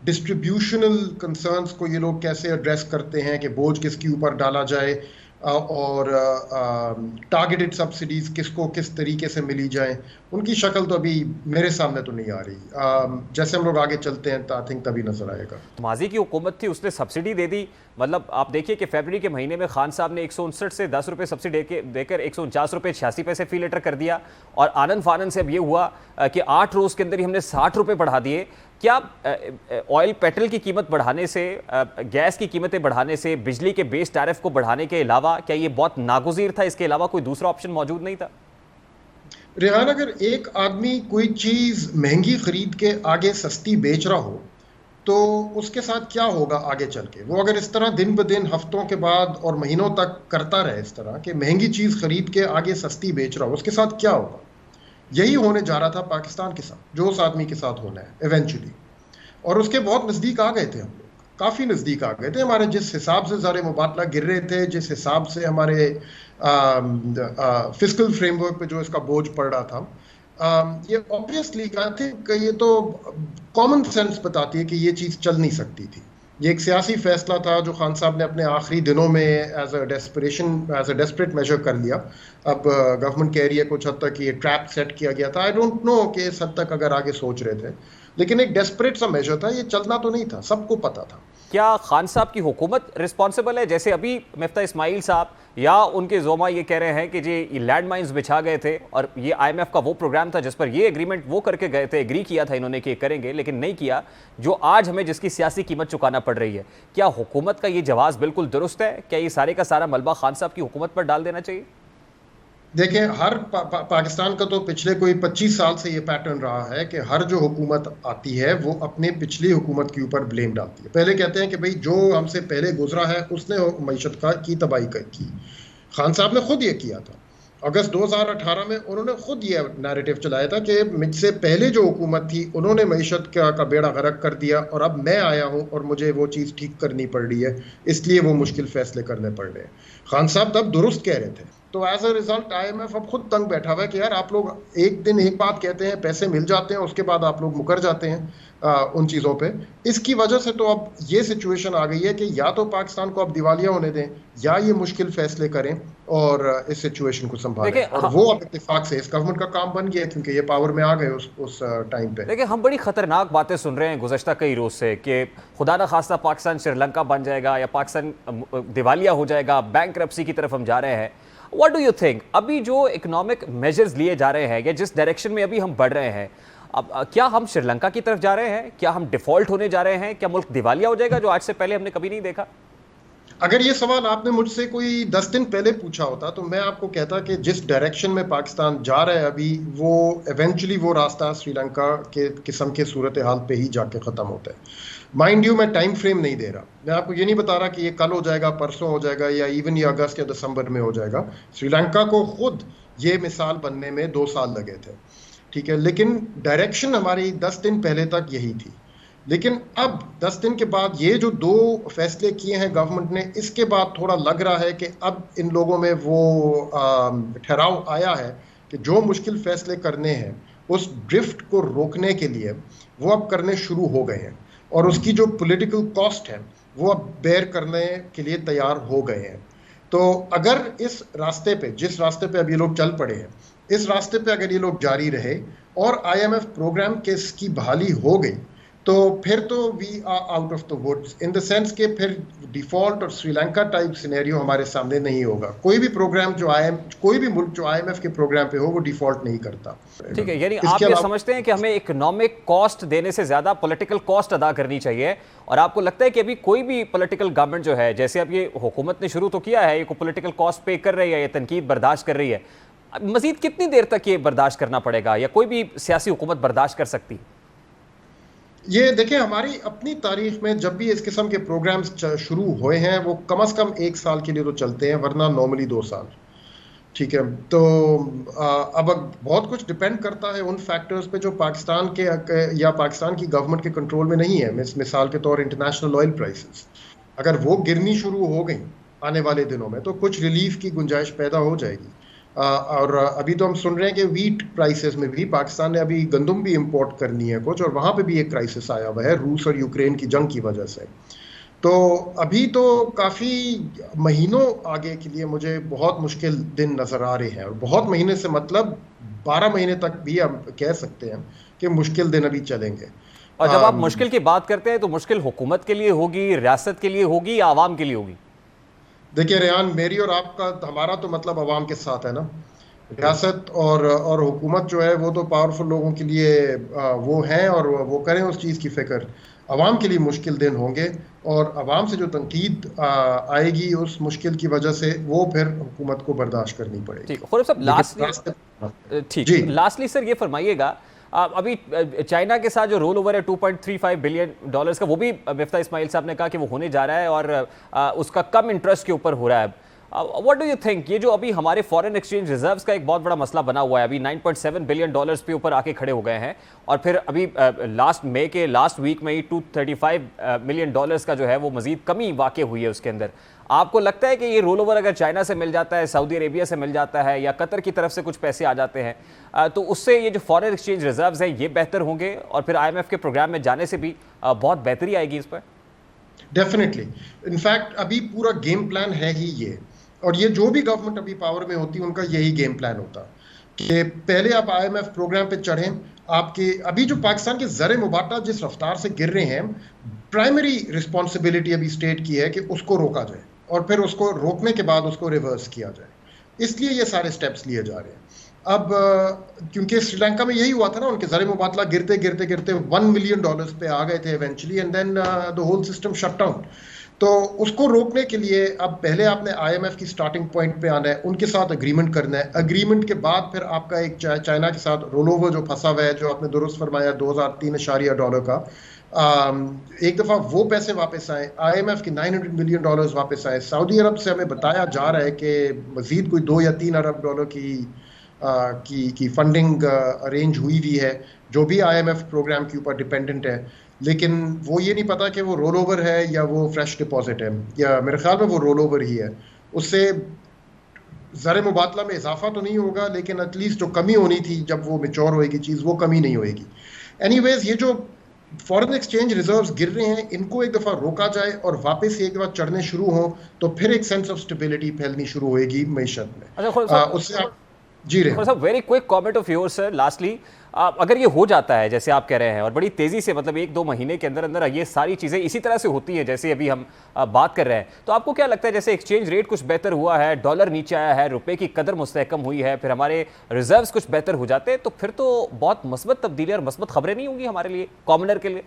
डिस्ट्रीब्यूशनल कंसर्न्स को ये लोग कैसे एड्रेस करते हैं कि बोझ किसके ऊपर डाला जाए और टारगेटेड सब्सिडीज किसको किस तरीके से मिली जाए, उनकी शक्ल तो अभी मेरे सामने तो नहीं आ रही। जैसे हम लोग आगे चलते हैं आई थिंक तभी नजर आएगा। माजी की हुकूमत थी, उसने सब्सिडी दे दी। मतलब आप देखिए कि फरवरी के महीने में खान साहब ने 159 से 10 रुपये सब्सिडी देकर 149 रुपये 86 पैसे फी लीटर कर दिया, और आनंद फानन से अब ये हुआ कि 8 रोज़ के अंदर ही हमने 60 रुपये बढ़ा दिए। क्या ऑयल पेट्रोल की कीमत बढ़ाने से, गैस की कीमतें बढ़ाने से, बिजली के बेस टैरिफ को बढ़ाने के अलावा क्या ये बहुत नागुज़ीर था? इसके अलावा कोई दूसरा ऑप्शन मौजूद नहीं था? रेहान, अगर एक आदमी कोई चीज महंगी खरीद के आगे सस्ती बेच रहा हो तो उसके साथ क्या होगा आगे चल के? वो अगर इस तरह दिन ब दिन, हफ्तों के बाद और महीनों तक करता रहे इस तरह कि महंगी चीज खरीद के आगे सस्ती बेच रहा हो, उसके साथ क्या होगा? यही होने जा रहा था पाकिस्तान के साथ, जो उस आदमी के साथ होना है इवेंचुअली। और उसके बहुत नज़दीक आ गए थे हम लोग, काफ़ी नज़दीक आ गए थे। हमारे जिस हिसाब से ज़र मुबादला गिर रहे थे, जिस हिसाब से हमारे फिस्कल फ्रेमवर्क पे जो इसका बोझ पड़ रहा था, ये ऑब्वियसली आई थिंक ये तो कॉमन सेंस बताती है कि ये चीज़ चल नहीं सकती थी। ये एक सियासी फैसला था जो खान साहब ने अपने आखिरी दिनों में एज अ डेस्परेट मेजर कर लिया। अब गवर्नमेंट कह रही है कुछ हद तक ये ट्रैप सेट किया गया था। आई डोंट नो कि इस हद तक अगर आगे सोच रहे थे, लेकिन एक डेस्परेट सा मेजर था, ये चलना तो नहीं था, सबको पता था। क्या खान साहब की हुकूमत रिस्पॉन्सिबल है? जैसे अभी मिफ्ता इस्माइल साहब या उनके जोमा ये कह रहे हैं कि जी लैंड माइंस बिछा गए थे, और ये IMF का वो प्रोग्राम था जिस पर ये एग्रीमेंट वो करके गए थे, एग्री किया था इन्होंने कि करेंगे, लेकिन नहीं किया, जो आज हमें जिसकी सियासी कीमत चुकाना पड़ रही है। क्या हुकूमत का ये जवाब बिल्कुल दुरुस्त है? क्या ये सारे का सारा मलबा खान साहब की हुकूमत पर डाल देना चाहिए? देखें, हर पाकिस्तान का तो पिछले कोई 25 साल से ये पैटर्न रहा है कि हर जो हुकूमत आती है वो अपने पिछली हुकूमत के ऊपर ब्लेम डालती है। पहले कहते हैं कि भाई जो हमसे पहले गुजरा है उसने मईशत की तबाही की। खान साहब ने खुद ये किया था। अगस्त 2018 में उन्होंने खुद ये नैरेटिव चलाया था कि मुझसे पहले जो हुकूमत थी उन्होंने मईशत का बेड़ा गर्क कर दिया, और अब मैं आया हूँ और मुझे वो चीज़ ठीक करनी पड़ रही है, इसलिए वो मुश्किल फैसले करने पड़ रहे हैं। खान साहब तब दुरुस्त कह रहे थे। तो एज अ रिजल्ट IMF अब खुद तंग बैठा हुआ है कि यार आप लोग एक दिन एक बात कहते हैं, पैसे मिल जाते हैं, उसके बाद आप लोग मुकर जाते हैं उन चीज़ों पे। इसकी वजह से तो अब ये सिचुएशन आ गई है कि या तो पाकिस्तान को अब दिवालिया होने दें या ये मुश्किल फैसले करें और इस सिचुएशन को संभालें। और वो अब इत्तेफाक से इस गवर्नमेंट का काम बन गया क्योंकि ये पावर में आ गए उस टाइम पे। देखिए, हम बड़ी खतरनाक बातें सुन रहे हैं गुज़श्ता कई रोज से कि खुदा न खास्ता पाकिस्तान श्रीलंका बन जाएगा या पाकिस्तान दिवालिया हो जाएगा, बैंकरप्सी की तरफ हम जा रहे हैं। व्हाट डू यू थिंक, अभी जो इकोनॉमिक मेजर्स लिए जा रहे हैं या जिस डायरेक्शन में अभी हम बढ़ रहे हैं, अब क्या हम श्रीलंका की तरफ जा रहे हैं? क्या हम डिफॉल्ट होने जा रहे हैं? क्या मुल्क दिवालिया हो जाएगा, जो आज से पहले हमने कभी नहीं देखा? अगर ये सवाल आपने मुझसे कोई 10 दिन पहले पूछा होता तो मैं आपको कहता कि जिस डायरेक्शन में पाकिस्तान जा रहा है अभी, वो इवेंचुअली वो रास्ता श्रीलंका के किस्म के सूरत हाल पे ही जाके ख़त्म होता है। माइंड यू, मैं टाइम फ्रेम नहीं दे रहा, मैं आपको ये नहीं बता रहा कि ये कल हो जाएगा, परसों हो जाएगा, या इवन ये अगस्त या दिसंबर में हो जाएगा। श्रीलंका को खुद ये मिसाल बनने में 2 साल लगे थे, ठीक है, लेकिन डायरेक्शन हमारी 10 दिन पहले तक यही थी। लेकिन अब 10 दिन के बाद ये जो 2 फैसले किए हैं गवर्नमेंट ने, इसके बाद थोड़ा लग रहा है कि अब इन लोगों में वो ठहराव आया है कि जो मुश्किल फैसले करने हैं उस ड्रिफ्ट को रोकने के लिए वो अब करने शुरू हो गए हैं, और उसकी जो पॉलिटिकल कॉस्ट है वो अब बेयर करने के लिए तैयार हो गए हैं। तो अगर इस रास्ते पे, जिस रास्ते पे अब ये लोग चल पड़े हैं, इस रास्ते पे अगर ये लोग जारी रहे और IMF प्रोग्राम के की बहाली हो गई, तो फिर तो we are out of the woods, in the sense के फिर डिफॉल्ट और श्रीलंका टाइप सिनेरियो हमारे सामने नहीं होगा। कोई भी प्रोग्राम जो कोई भी मुल्क जो IMF के प्रोग्राम पे हो वो डिफॉल्ट नहीं करता। ठीक है, यानी आप ये समझते हैं कि हमें इकोनॉमिक कॉस्ट देने से ज्यादा पॉलिटिकल कॉस्ट अदा करनी चाहिए, और आपको लगता है कि अभी कोई भी पॉलिटिकल गवर्नमेंट जो है, जैसे अब ये हुकूमत ने शुरू तो किया है, ये पॉलिटिकल कॉस्ट पे कर रही है, ये तनकीद बर्दाश्त कर रही है, मजीद कितनी देर तक ये बर्दाश्त करना पड़ेगा, या कोई भी सियासी हुकूमत बर्दाश्त कर सकती है? ये देखें, हमारी अपनी तारीख में जब भी इस किस्म के प्रोग्राम्स शुरू हुए हैं वो कम से कम 1 साल के लिए तो चलते हैं, वरना नॉर्मली 2 साल, ठीक है। तो अब बहुत कुछ डिपेंड करता है उन फैक्टर्स पे जो पाकिस्तान के या पाकिस्तान की गवर्नमेंट के कंट्रोल में नहीं है। मिसाल के तौर इंटरनेशनल ऑयल प्राइसेस अगर वो गिरनी शुरू हो गई आने वाले दिनों में तो कुछ रिलीफ की गुंजाइश पैदा हो जाएगी। और अभी तो हम सुन रहे हैं कि वीट प्राइसेस में भी पाकिस्तान ने अभी गंदम भी इंपोर्ट करनी है कुछ, और वहाँ पे भी एक क्राइसिस आया हुआ है रूस और यूक्रेन की जंग की वजह से। तो अभी तो काफ़ी महीनों आगे के लिए मुझे बहुत मुश्किल दिन नज़र आ रहे हैं, और बहुत महीने से मतलब 12 महीने तक भी हम कह सकते हैं कि मुश्किल दिन अभी चलेंगे। और जब आप मुश्किल की बात करते हैं तो मुश्किल हुकूमत के लिए होगी, रियासत के लिए होगी, या आवाम के लिए होगी? देखिए रेहान, मेरी और आपका, हमारा तो मतलब अवाम के साथ है ना। रियासत और हुकूमत जो है वो तो पावरफुल लोगों के लिए वो हैं, और वो करें उस चीज़ की फिक्र। अवाम के लिए मुश्किल दिन होंगे, और अवाम से जो तनकीद आएगी उस मुश्किल की वजह से वो फिर हुकूमत को बर्दाश्त करनी पड़ेगी। ठीक, खुर्रम साहब, लास्टली सर ये फरमाइएगा, अभी चाइना के साथ जो रोल ओवर है $2.35 बिलियन का, वो भी मिफ्ता इस्माइल साहब ने कहा कि वो होने जा रहा है, और उसका कम इंटरेस्ट के ऊपर हो रहा है। व्हाट डू यू थिंक, ये जो अभी हमारे फॉरेन एक्सचेंज रिजर्व्स का एक बहुत बड़ा मसला बना हुआ है, अभी $9.7 बिलियन पे ऊपर आके खड़े हो गए हैं, और फिर अभी लास्ट वीक में ही $235 मिलियन का जो है वो मजीद कमी वाक़ हुई है उसके अंदर। आपको लगता है कि ये रोल ओवर अगर चाइना से मिल जाता है, सऊदी अरेबिया से मिल जाता है, या कतर की तरफ से कुछ पैसे आ जाते हैं, तो उससे ये जो फॉरेन एक्सचेंज रिजर्व्स हैं ये बेहतर होंगे, और फिर IMF के प्रोग्राम में जाने से भी बहुत बेहतरी आएगी इस पर? डेफिनेटली, इनफैक्ट अभी पूरा गेम प्लान है ही ये, और ये जो भी गवर्नमेंट अभी पावर में होती है उनका यही गेम प्लान होता कि पहले आप IMF प्रोग्राम पे चढ़ें। आपके अभी जो पाकिस्तान के ज़र मुबाटा जिस रफ्तार से गिर रहे हैं, प्राइमरी रिस्पॉन्सिबिलिटी अभी स्टेट की है कि उसको रोका जाए, और फिर उसको रोकने के बाद उसको रिवर्स किया जाए। इसलिए ये सारे स्टेप्स लिए जा रहे हैं। अब क्योंकि श्रीलंका में यही हुआ था ना, उनके ज़र मुबादला गिरते गिरते गिरते $1 मिलियन पे आ गए थे eventually, and then the whole system shut down. तो उसको रोकने के लिए अब पहले आपने IMF की स्टार्टिंग पॉइंट पे आना है, उनके साथ अग्रीमेंट करना है। अग्रीमेंट के बाद फिर आपका एक चाइना के साथ रोल ओवर जो फंसा हुआ है, जो आपने दुरुस्त फरमाया $2003 का, एक दफ़ा वो पैसे वापस आए, IMF के $900 मिलियन वापस आए। सऊदी अरब से हमें बताया जा रहा है कि मज़ीद कोई $2 या $3 अरब की फंडिंग अरेंज हुई हुई है, जो भी IMF प्रोग्राम के ऊपर डिपेंडेंट है। लेकिन वो ये नहीं पता कि वो रोल ओवर है या वो फ्रेश डिपॉजिट है, या मेरे ख्याल में वो रोल ओवर ही है। उससे ज़र मुबादला में इजाफा तो नहीं होगा, लेकिन एटलीस्ट जो कमी होनी थी जब वो मेच्योर होएगी चीज़, वो कमी नहीं होएगी। एनीवेज, ये जो फॉरेन एक्सचेंज रिजर्व्स गिर रहे हैं, इनको एक दफ़ा रोका जाए और वापस एक दफ़ा चढ़ने शुरू हों, तो फिर एक सेंस ऑफ स्टेबिलिटी फैलनी शुरू होएगी मईशत में। अच्छा, जी Rehan. Very quick comment of your sir lastly, अगर ये हो जाता है जैसे आप कह रहे हैं और बड़ी तेजी से, मतलब 1-2 महीने के अंदर अंदर ये सारी चीजें इसी तरह से होती हैं जैसे अभी हम बात कर रहे हैं, तो आपको क्या लगता है जैसे एक्सचेंज रेट कुछ बेहतर हुआ है, डॉलर नीचे आया है, रुपए की कदर मुस्तहकम हुई है, फिर हमारे रिजर्व्स कुछ बेहतर हो जाते हैं, तो फिर तो बहुत मस्बत तब्दीली और मस्बत खबरें नहीं होंगी हमारे लिए, कॉमनर के लिए?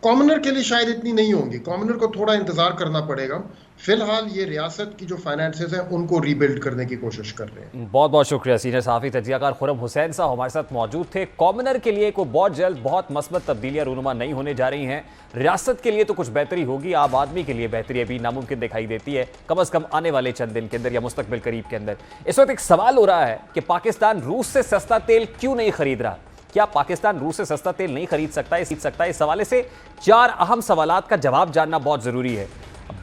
कॉमनर के लिए शायद इतनी नहीं होंगी, कॉमनर को थोड़ा इंतजार करना पड़ेगा। फिलहाल ये रियासत की जो फाइनेंसेस हैं उनको रीबिल्ड करने की कोशिश कर रहे हैं। बहुत बहुत शुक्रिया। सीनियर सहाफ़ी तज्ज़ियाकार खुर्रम हुसैन साहब हमारे साथ मौजूद थे। कॉमनर के लिए कोई बहुत जल्द बहुत मस्बत तब्दीलियां रूनुमा नहीं होने जा रही हैं, रियासत के लिए तो कुछ बेहतरी होगी, आम आदमी के लिए बेहतरी अभी नामुमकिन दिखाई देती है, कम अज़ कम आने वाले चंद दिन के अंदर या मुस्तकबिल करीब के अंदर। इस वक्त एक सवाल हो रहा है कि पाकिस्तान रूस से सस्ता तेल क्यों नहीं खरीद रहा? क्या पाकिस्तान रूस से सस्ता तेल नहीं खरीद सकता? इस हवाले से 4 अहम सवालात का जवाब जानना बहुत जरूरी है।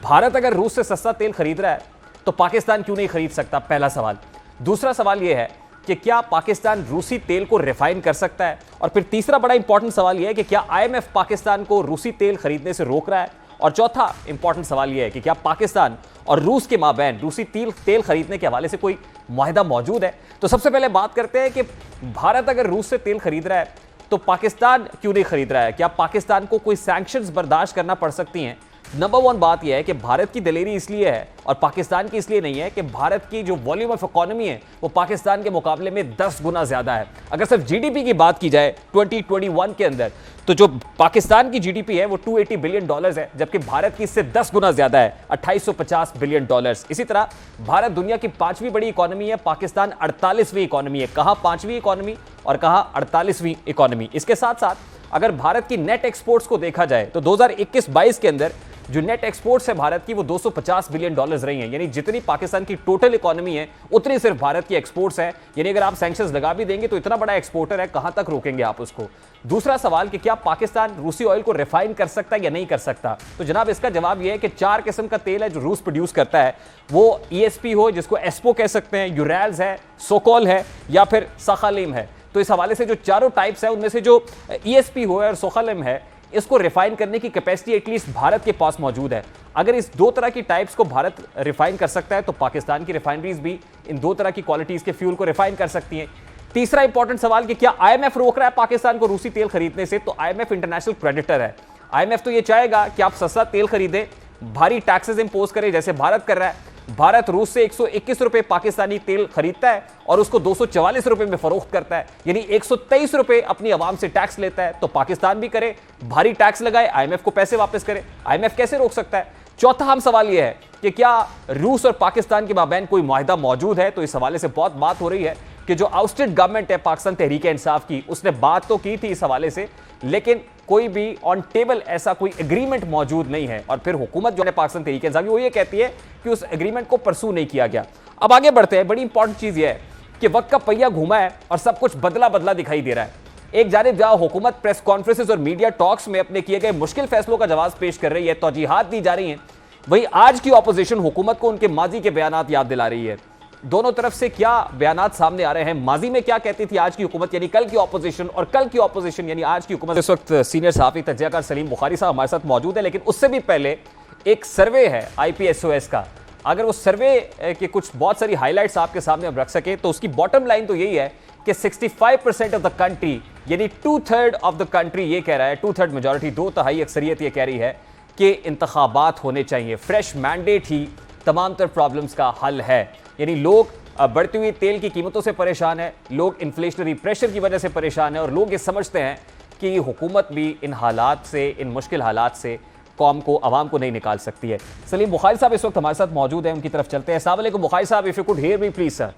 भारत अगर रूस से सस्ता तेल खरीद रहा है तो पाकिस्तान क्यों नहीं खरीद सकता? पहला सवाल। दूसरा सवाल यह है कि क्या पाकिस्तान रूसी तेल को रिफाइन कर सकता है? और फिर तीसरा बड़ा इंपॉर्टेंट सवाल यह है कि क्या IMF पाकिस्तान को रूसी तेल खरीदने से रोक रहा है? और चौथा इंपॉर्टेंट सवाल यह है कि क्या पाकिस्तान और रूस के माबैन रूसी तेल खरीदने के हवाले से कोई मुआहदा मौजूद है? तो सबसे पहले बात करते हैं कि भारत अगर रूस से तेल खरीद रहा है तो पाकिस्तान क्यों नहीं खरीद रहा है? क्या पाकिस्तान को कोई सैंक्शंस बर्दाश्त करना पड़ सकती हैं? नंबर 1 बात यह है कि भारत की दलेरी इसलिए है और पाकिस्तान की इसलिए नहीं है कि भारत की जो वॉल्यूम ऑफ इकोनॉमी है वो पाकिस्तान के मुकाबले में 10 गुना ज्यादा है। अगर सिर्फ GDP की बात की जाए 2021 के अंदर, तो जो पाकिस्तान की GDP है वो $280 बिलियन है, जबकि भारत की इससे 10 गुना ज्यादा है, $2850 बिलियन। इसी तरह भारत दुनिया की 5वीं बड़ी इकोनॉमी है, पाकिस्तान 48वीं इकोनॉमी है। कहां 5वीं इकोनॉमी और कहां 48वीं इकोनॉमी। इसके साथ साथ अगर भारत की नेट एक्सपोर्ट्स को देखा जाए तो 2021-22 के अंदर जो नेट एक्सपोर्ट्स है भारत की वो $250 बिलियन रही हैं, यानी जितनी पाकिस्तान की टोटल इकोनॉमी है उतनी सिर्फ भारत की एक्सपोर्ट्स है। यानी अगर आप सैंक्शंस लगा भी देंगे तो इतना बड़ा एक्सपोर्टर है, कहां तक रोकेंगे आप उसको? दूसरा सवाल कि क्या पाकिस्तान रूसी ऑयल को रिफाइन कर सकता है या नहीं कर सकता? तो जनाब इसका जवाब यह है कि 4 किस्म का तेल है जो रूस प्रोड्यूस करता है, वो ESP हो, जिसको एस्पो कह सकते हैं, यूरैल्स है, सोकोल है या फिर सखालिम है। तो इस हवाले से जो चारों टाइप्स है उनमें से जो ESP हो और सोखालिम है, इसको रिफाइन करने की कैपेसिटी एटलीस्ट भारत के पास मौजूद है। अगर इस 2 तरह की टाइप्स को भारत रिफाइन कर सकता है तो पाकिस्तान की रिफाइनरीज भी इन 2 तरह की क्वालिटीज के फ्यूल को रिफाइन कर सकती हैं। तीसरा इंपॉर्टेंट सवाल कि क्या IMF रोक रहा है पाकिस्तान को रूसी तेल खरीदने से? तो IMF इंटरनेशनल क्रेडिटर है। IMF तो ये चाहेगा कि आप सस्ता तेल खरीदें, भारी टैक्सेस इंपोज करें जैसे भारत कर रहा है। भारत रूस से 121 रुपए पाकिस्तानी तेल खरीदता है और उसको 244 रुपए में फरोख्त करता है, यानी 123 रुपए अपनी आवाम से टैक्स लेता है। तो पाकिस्तान भी करे, भारी टैक्स लगाए, IMF को पैसे वापस करे। IMF कैसे रोक सकता है? चौथा हम सवाल यह है कि क्या रूस और पाकिस्तान के माबैन कोई मुआहदा मौजूद है? तो इस हवाले से बहुत बात हो रही है कि जो आउटस्टेड गवर्नमेंट है पाकिस्तान तहरीक इंसाफ की, उसने बात तो की थी इस हवाले से, लेकिन कोई भी ऑन टेबल ऐसा कोई एग्रीमेंट मौजूद नहीं है। और फिर हुकूमत जो है पाकिस्तान तहरीक इंसाफ की, वो ये कहती है कि उस एग्रीमेंट को परसू नहीं किया गया। अब आगे बढ़ते हैं। बड़ी इंपॉर्टेंट चीज यह है कि वक्त का पहिया घूमा है और सब कुछ बदला बदला दिखाई दे रहा है। एक जानिब जहां हुकूमत प्रेस कॉन्फ्रेंसेस और मीडिया टॉक्स में अपने किए गए मुश्किल फैसलों का जवाब पेश कर रही है, तौजीहात दी जा रही हैं, वहीं आज की ऑपोजिशन हुकूमत को उनके माजी के बयानात याद दिला रही है। दोनों तरफ से क्या बयानात सामने आ रहे हैं, माजी में क्या कहती थी आज की हुकूमत यानी कल की ऑपोजिशन, और कल की ऑपोजिशन यानी आज की हुकूमत। इस वक्त सीनियर सहाफ़ी तज्ज़ियाकार सलीम बुखारी साहब हमारे साथ मौजूद है, लेकिन उससे भी पहले एक सर्वे है IPSOS का। अगर वो सर्वे के कुछ बहुत सारी हाईलाइट्स आपके सामने हम रख सके तो उसकी बॉटम लाइन तो यही है कि 65% ऑफ द कंट्री, यानी 2/3 ऑफ द कंट्री ये कह रहा है, 2/3 मेजॉरिटी, 2/3 अक्सरियत ये कह रही है कि इंतखाबात होने चाहिए, फ्रेश मैंडेट ही तमाम तर प्रॉब्लम्स का हल है। यानी लोग बढ़ती हुई तेल की कीमतों से परेशान है, लोग इन्फ्लेशनरी प्रेशर की वजह से परेशान है और लोग ये समझते हैं कि हुकूमत भी इन हालात से, इन मुश्किल हालात से कौम को, आवाम को नहीं निकाल सकती है। सलीम बुखारी साहब इस वक्त हमारे साथ मौजूद हैं, उनकी तरफ चलते हैं। अस्सलाम वालेकुम बुखारी साहब, if you could hear me please sir.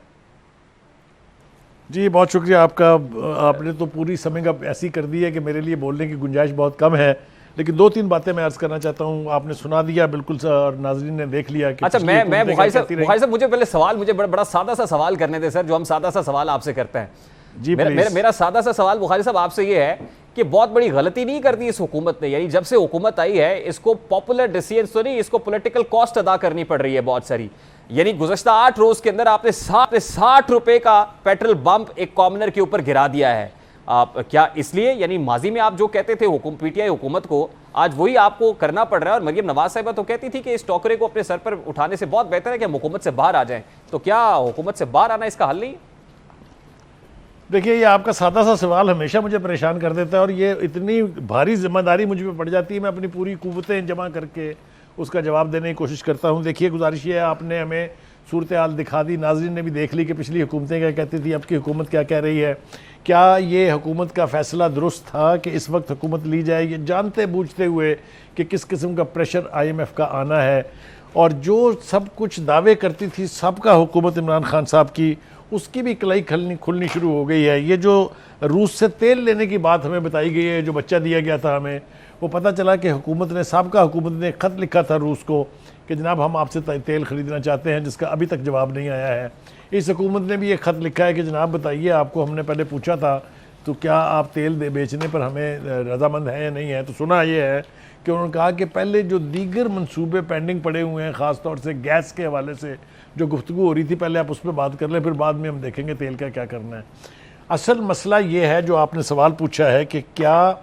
जी बहुत शुक्रिया आपका। आपने तो पूरी समिंग अप ऐसी कर दी है कि मेरे लिए बोलने की गुंजाइश बहुत कम है, लेकिन 2-3 बातें मैं अर्ज करना चाहता हूँ। आपने सुना दिया बिल्कुल और नाजरीन ने देख लिया कि अच्छा, मैं बुखारी साहब मुझे पहले सवाल, मुझे बड़ा सादा सा सवाल करने दे सर, जो हम सादा सा सवाल आपसे करते हैं। जी मेरा सादा सा सवाल बुखारी साहब आपसे ये है कि बहुत बड़ी गलती नहीं कर दी इस हुकूमत ने, यानी जब से हुकूमत आई है इसको पॉपुलर डिसीजन तो नहीं, इसको पॉलिटिकल कॉस्ट अदा करनी पड़ रही है बहुत सारी। यानी गुज़श्ता 8 रोज के अंदर आपने 60 रुपए का पेट्रोल बम्प एक कॉमनर के ऊपर गिरा दिया है। आप क्या इसलिए, यानी माजी में आप जो कहते थे PTI हुकूमत को, आज वही आपको करना पड़ रहा है? और मरियम नवाज साहिबा तो कहती थी कि इस टोकरे को अपने सर पर उठाने से बहुत बेहतर है कि हम हुकूमत से बाहर आ जाएं, तो क्या हुकूमत से बाहर आना इसका हल नहीं? देखिए, ये आपका सादा सा सवाल हमेशा मुझे परेशान कर देता है और ये इतनी भारी जिम्मेदारी मुझ पे पड़ जाती है, मैं अपनी पूरी कुव्वतें जमा करके उसका जवाब देने की कोशिश करता हूँ। देखिए, गुजारिश ये है, आपने हमें सूरत हाल दिखा दी, नाज़रीन ने भी देख ली कि पिछली हुकूमतें क्या कहती थी, अब की हुकूमत क्या कह रही है। क्या ये हुकूमत का फ़ैसला दुरुस्त था कि इस वक्त हुकूमत ली जाए, ये जानते बूझते हुए कि किस किस्म का प्रेशर IMF का आना है, और जो सब कुछ दावे करती थी सबका हुकूमत इमरान खान साहब की, उसकी भी कलाई खुलनी शुरू हो गई है। ये जो रूस से तेल लेने की बात हमें बताई गई है, जो बच्चा दिया गया था हमें, वो पता चला कि हुकूमत ने, साबका हुकूमत ने ख़त लिखा था रूस को कि जनाब हम आपसे तेल ख़रीदना चाहते हैं, जिसका अभी तक जवाब नहीं आया है। इस हुकूमत ने भी ये ख़त लिखा है कि जनाब बताइए, आपको हमने पहले पूछा था तो क्या आप तेल बेचने पर हमें रजामंद हैं या नहीं है। तो सुना ये है कि उन्होंने कहा कि पहले जो दीगर मंसूबे पेंडिंग पड़े हुए हैं, ख़ास तौर से गैस के हवाले से जो गुफ्तगू हो रही थी, पहले आप उस पर बात कर लें, फिर बाद में हम देखेंगे तेल का क्या करना है। असल मसला ये है जो आपने सवाल पूछा है कि क्या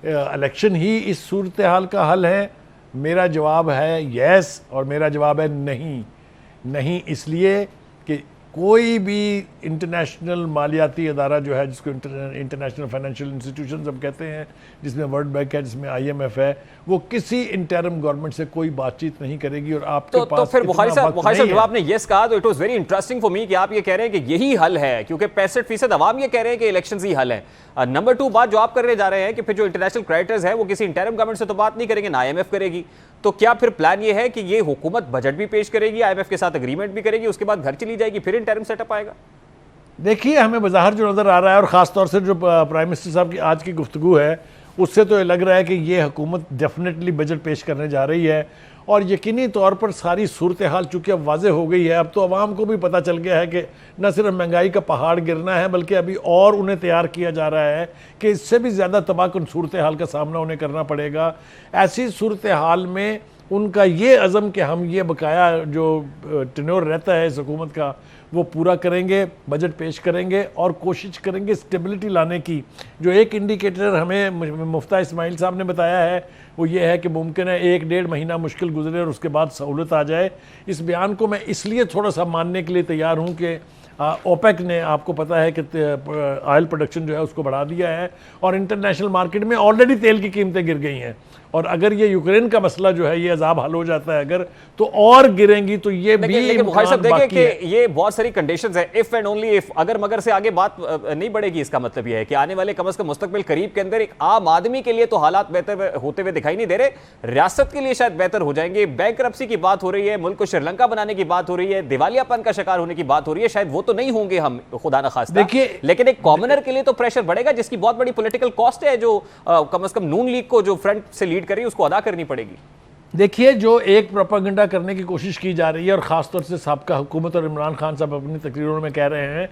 इलेक्शन ही इस सूरत हाल का हल है। मेरा जवाब है यस, और मेरा जवाब है नहीं। नहीं इसलिए कि कोई भी इंटरनेशनल मालियाती अदारा जो है, जिसको इंटरनेशनल फाइनेंशियल इंस्टीट्यूशन हम कहते हैं, जिसमें वर्ल्ड बैंक है, जिसमें IMF है, वो किसी इंटरिम गवर्नमेंट से कोई बातचीत नहीं करेगी। और आपके पास तो फिर बुखारी साहब जब आपने यस कहा तो it was very interesting for me कि आप ये कह रहे हैं कि यही हल है, क्योंकि 65% अवाम ये कह रहे हैं कि इलेक्शंस ही हल है। नंबर 2 बात जो आप करने जा रहे हैं कि फिर जो इंटरनेशनल क्रेडिटर्स है वो किसी इंटरिम गवर्नमेंट से तो बात नहीं करेंगे, ना IMF करेगी। तो क्या फिर प्लान ये है कि ये हुकूमत बजट भी पेश करेगी, IMF के साथ एग्रीमेंट भी करेगी, उसके बाद घर चली जाएगी, फिर इंटरिम सेटअप आएगा? देखिए, हमें बाहर जो नज़र आ रहा है, और ख़ास तौर से जो प्राइम मिनिस्टर साहब की आज की गुफ्तगू है, उससे तो ये लग रहा है कि ये हुकूमत डेफिनेटली बजट पेश करने जा रही है। और यकीनी तौर पर सारी सूरत हाल चूँकि अब वाज़े हो गई है, अब तो आवाम को भी पता चल गया है कि न सिर्फ महंगाई का पहाड़ गिरना है, बल्कि अभी और उन्हें तैयार किया जा रहा है कि इससे भी ज़्यादा तबाहकुन सूरत हाल का सामना उन्हें करना पड़ेगा। ऐसी सूरत हाल में उनका ये अज़म कि हम ये बकाया जो टेन्योर रहता है इस हुकूमत का, वो पूरा करेंगे, बजट पेश करेंगे और कोशिश करेंगे स्टेबिलिटी लाने की। जो एक इंडिकेटर हमें मुफ्ता इस्माइल साहब ने बताया है, वो ये है कि मुमकिन है 1-1.5 महीना मुश्किल गुजरे और उसके बाद सहूलत आ जाए। इस बयान को मैं इसलिए थोड़ा सा मानने के लिए तैयार हूँ कि ओपेक ने, आपको पता है कि ऑयल प्रोडक्शन जो है उसको बढ़ा दिया है, और इंटरनेशनल मार्केट में ऑलरेडी तेल की कीमतें गिर गई हैं। और अगर ये यूक्रेन का मसला जो है ये अजाब हल हो जाता है अगर, तो और गिरेंगी। तो ये भी देखिए कि ये बहुत सारी कंडीशंस है, इफ एंड ओनली इफ, अगर मगर से आगे बात नहीं बढ़ेगी, इसका मतलब ये है कि आने वाले कम से कम मुस्तकबिल करीब के अंदर एक आम आदमी के लिए तो हालात बेहतर होते हुए दिखाई नहीं दे रहे, रियासत के लिए शायद बेहतर हो जाएंगे। बैंकरप्सी की बात हो रही है, मुल्क को श्रीलंका बनाने की बात हो रही है, दिवालियापन का शिकार होने की बात हो रही है, शायद वो तो नहीं होंगे हम, खुदा न खास्ता। देखिए, लेकिन एक कॉमनर के लिए तो प्रेशर बढ़ेगा, जिसकी बहुत बड़ी पॉलिटिकल कॉस्ट है, जो कम से कम नून लीग को जो फ्रंट से लीड कर रही है उसको अदा करनी पड़ेगी। देखिए, जो एक प्रोपेगेंडा करने की कोशिश की जा रही है, और ख़ासतौर से साबका हुकूमत और इमरान खान साहब अपनी तकरीरों में कह रहे हैं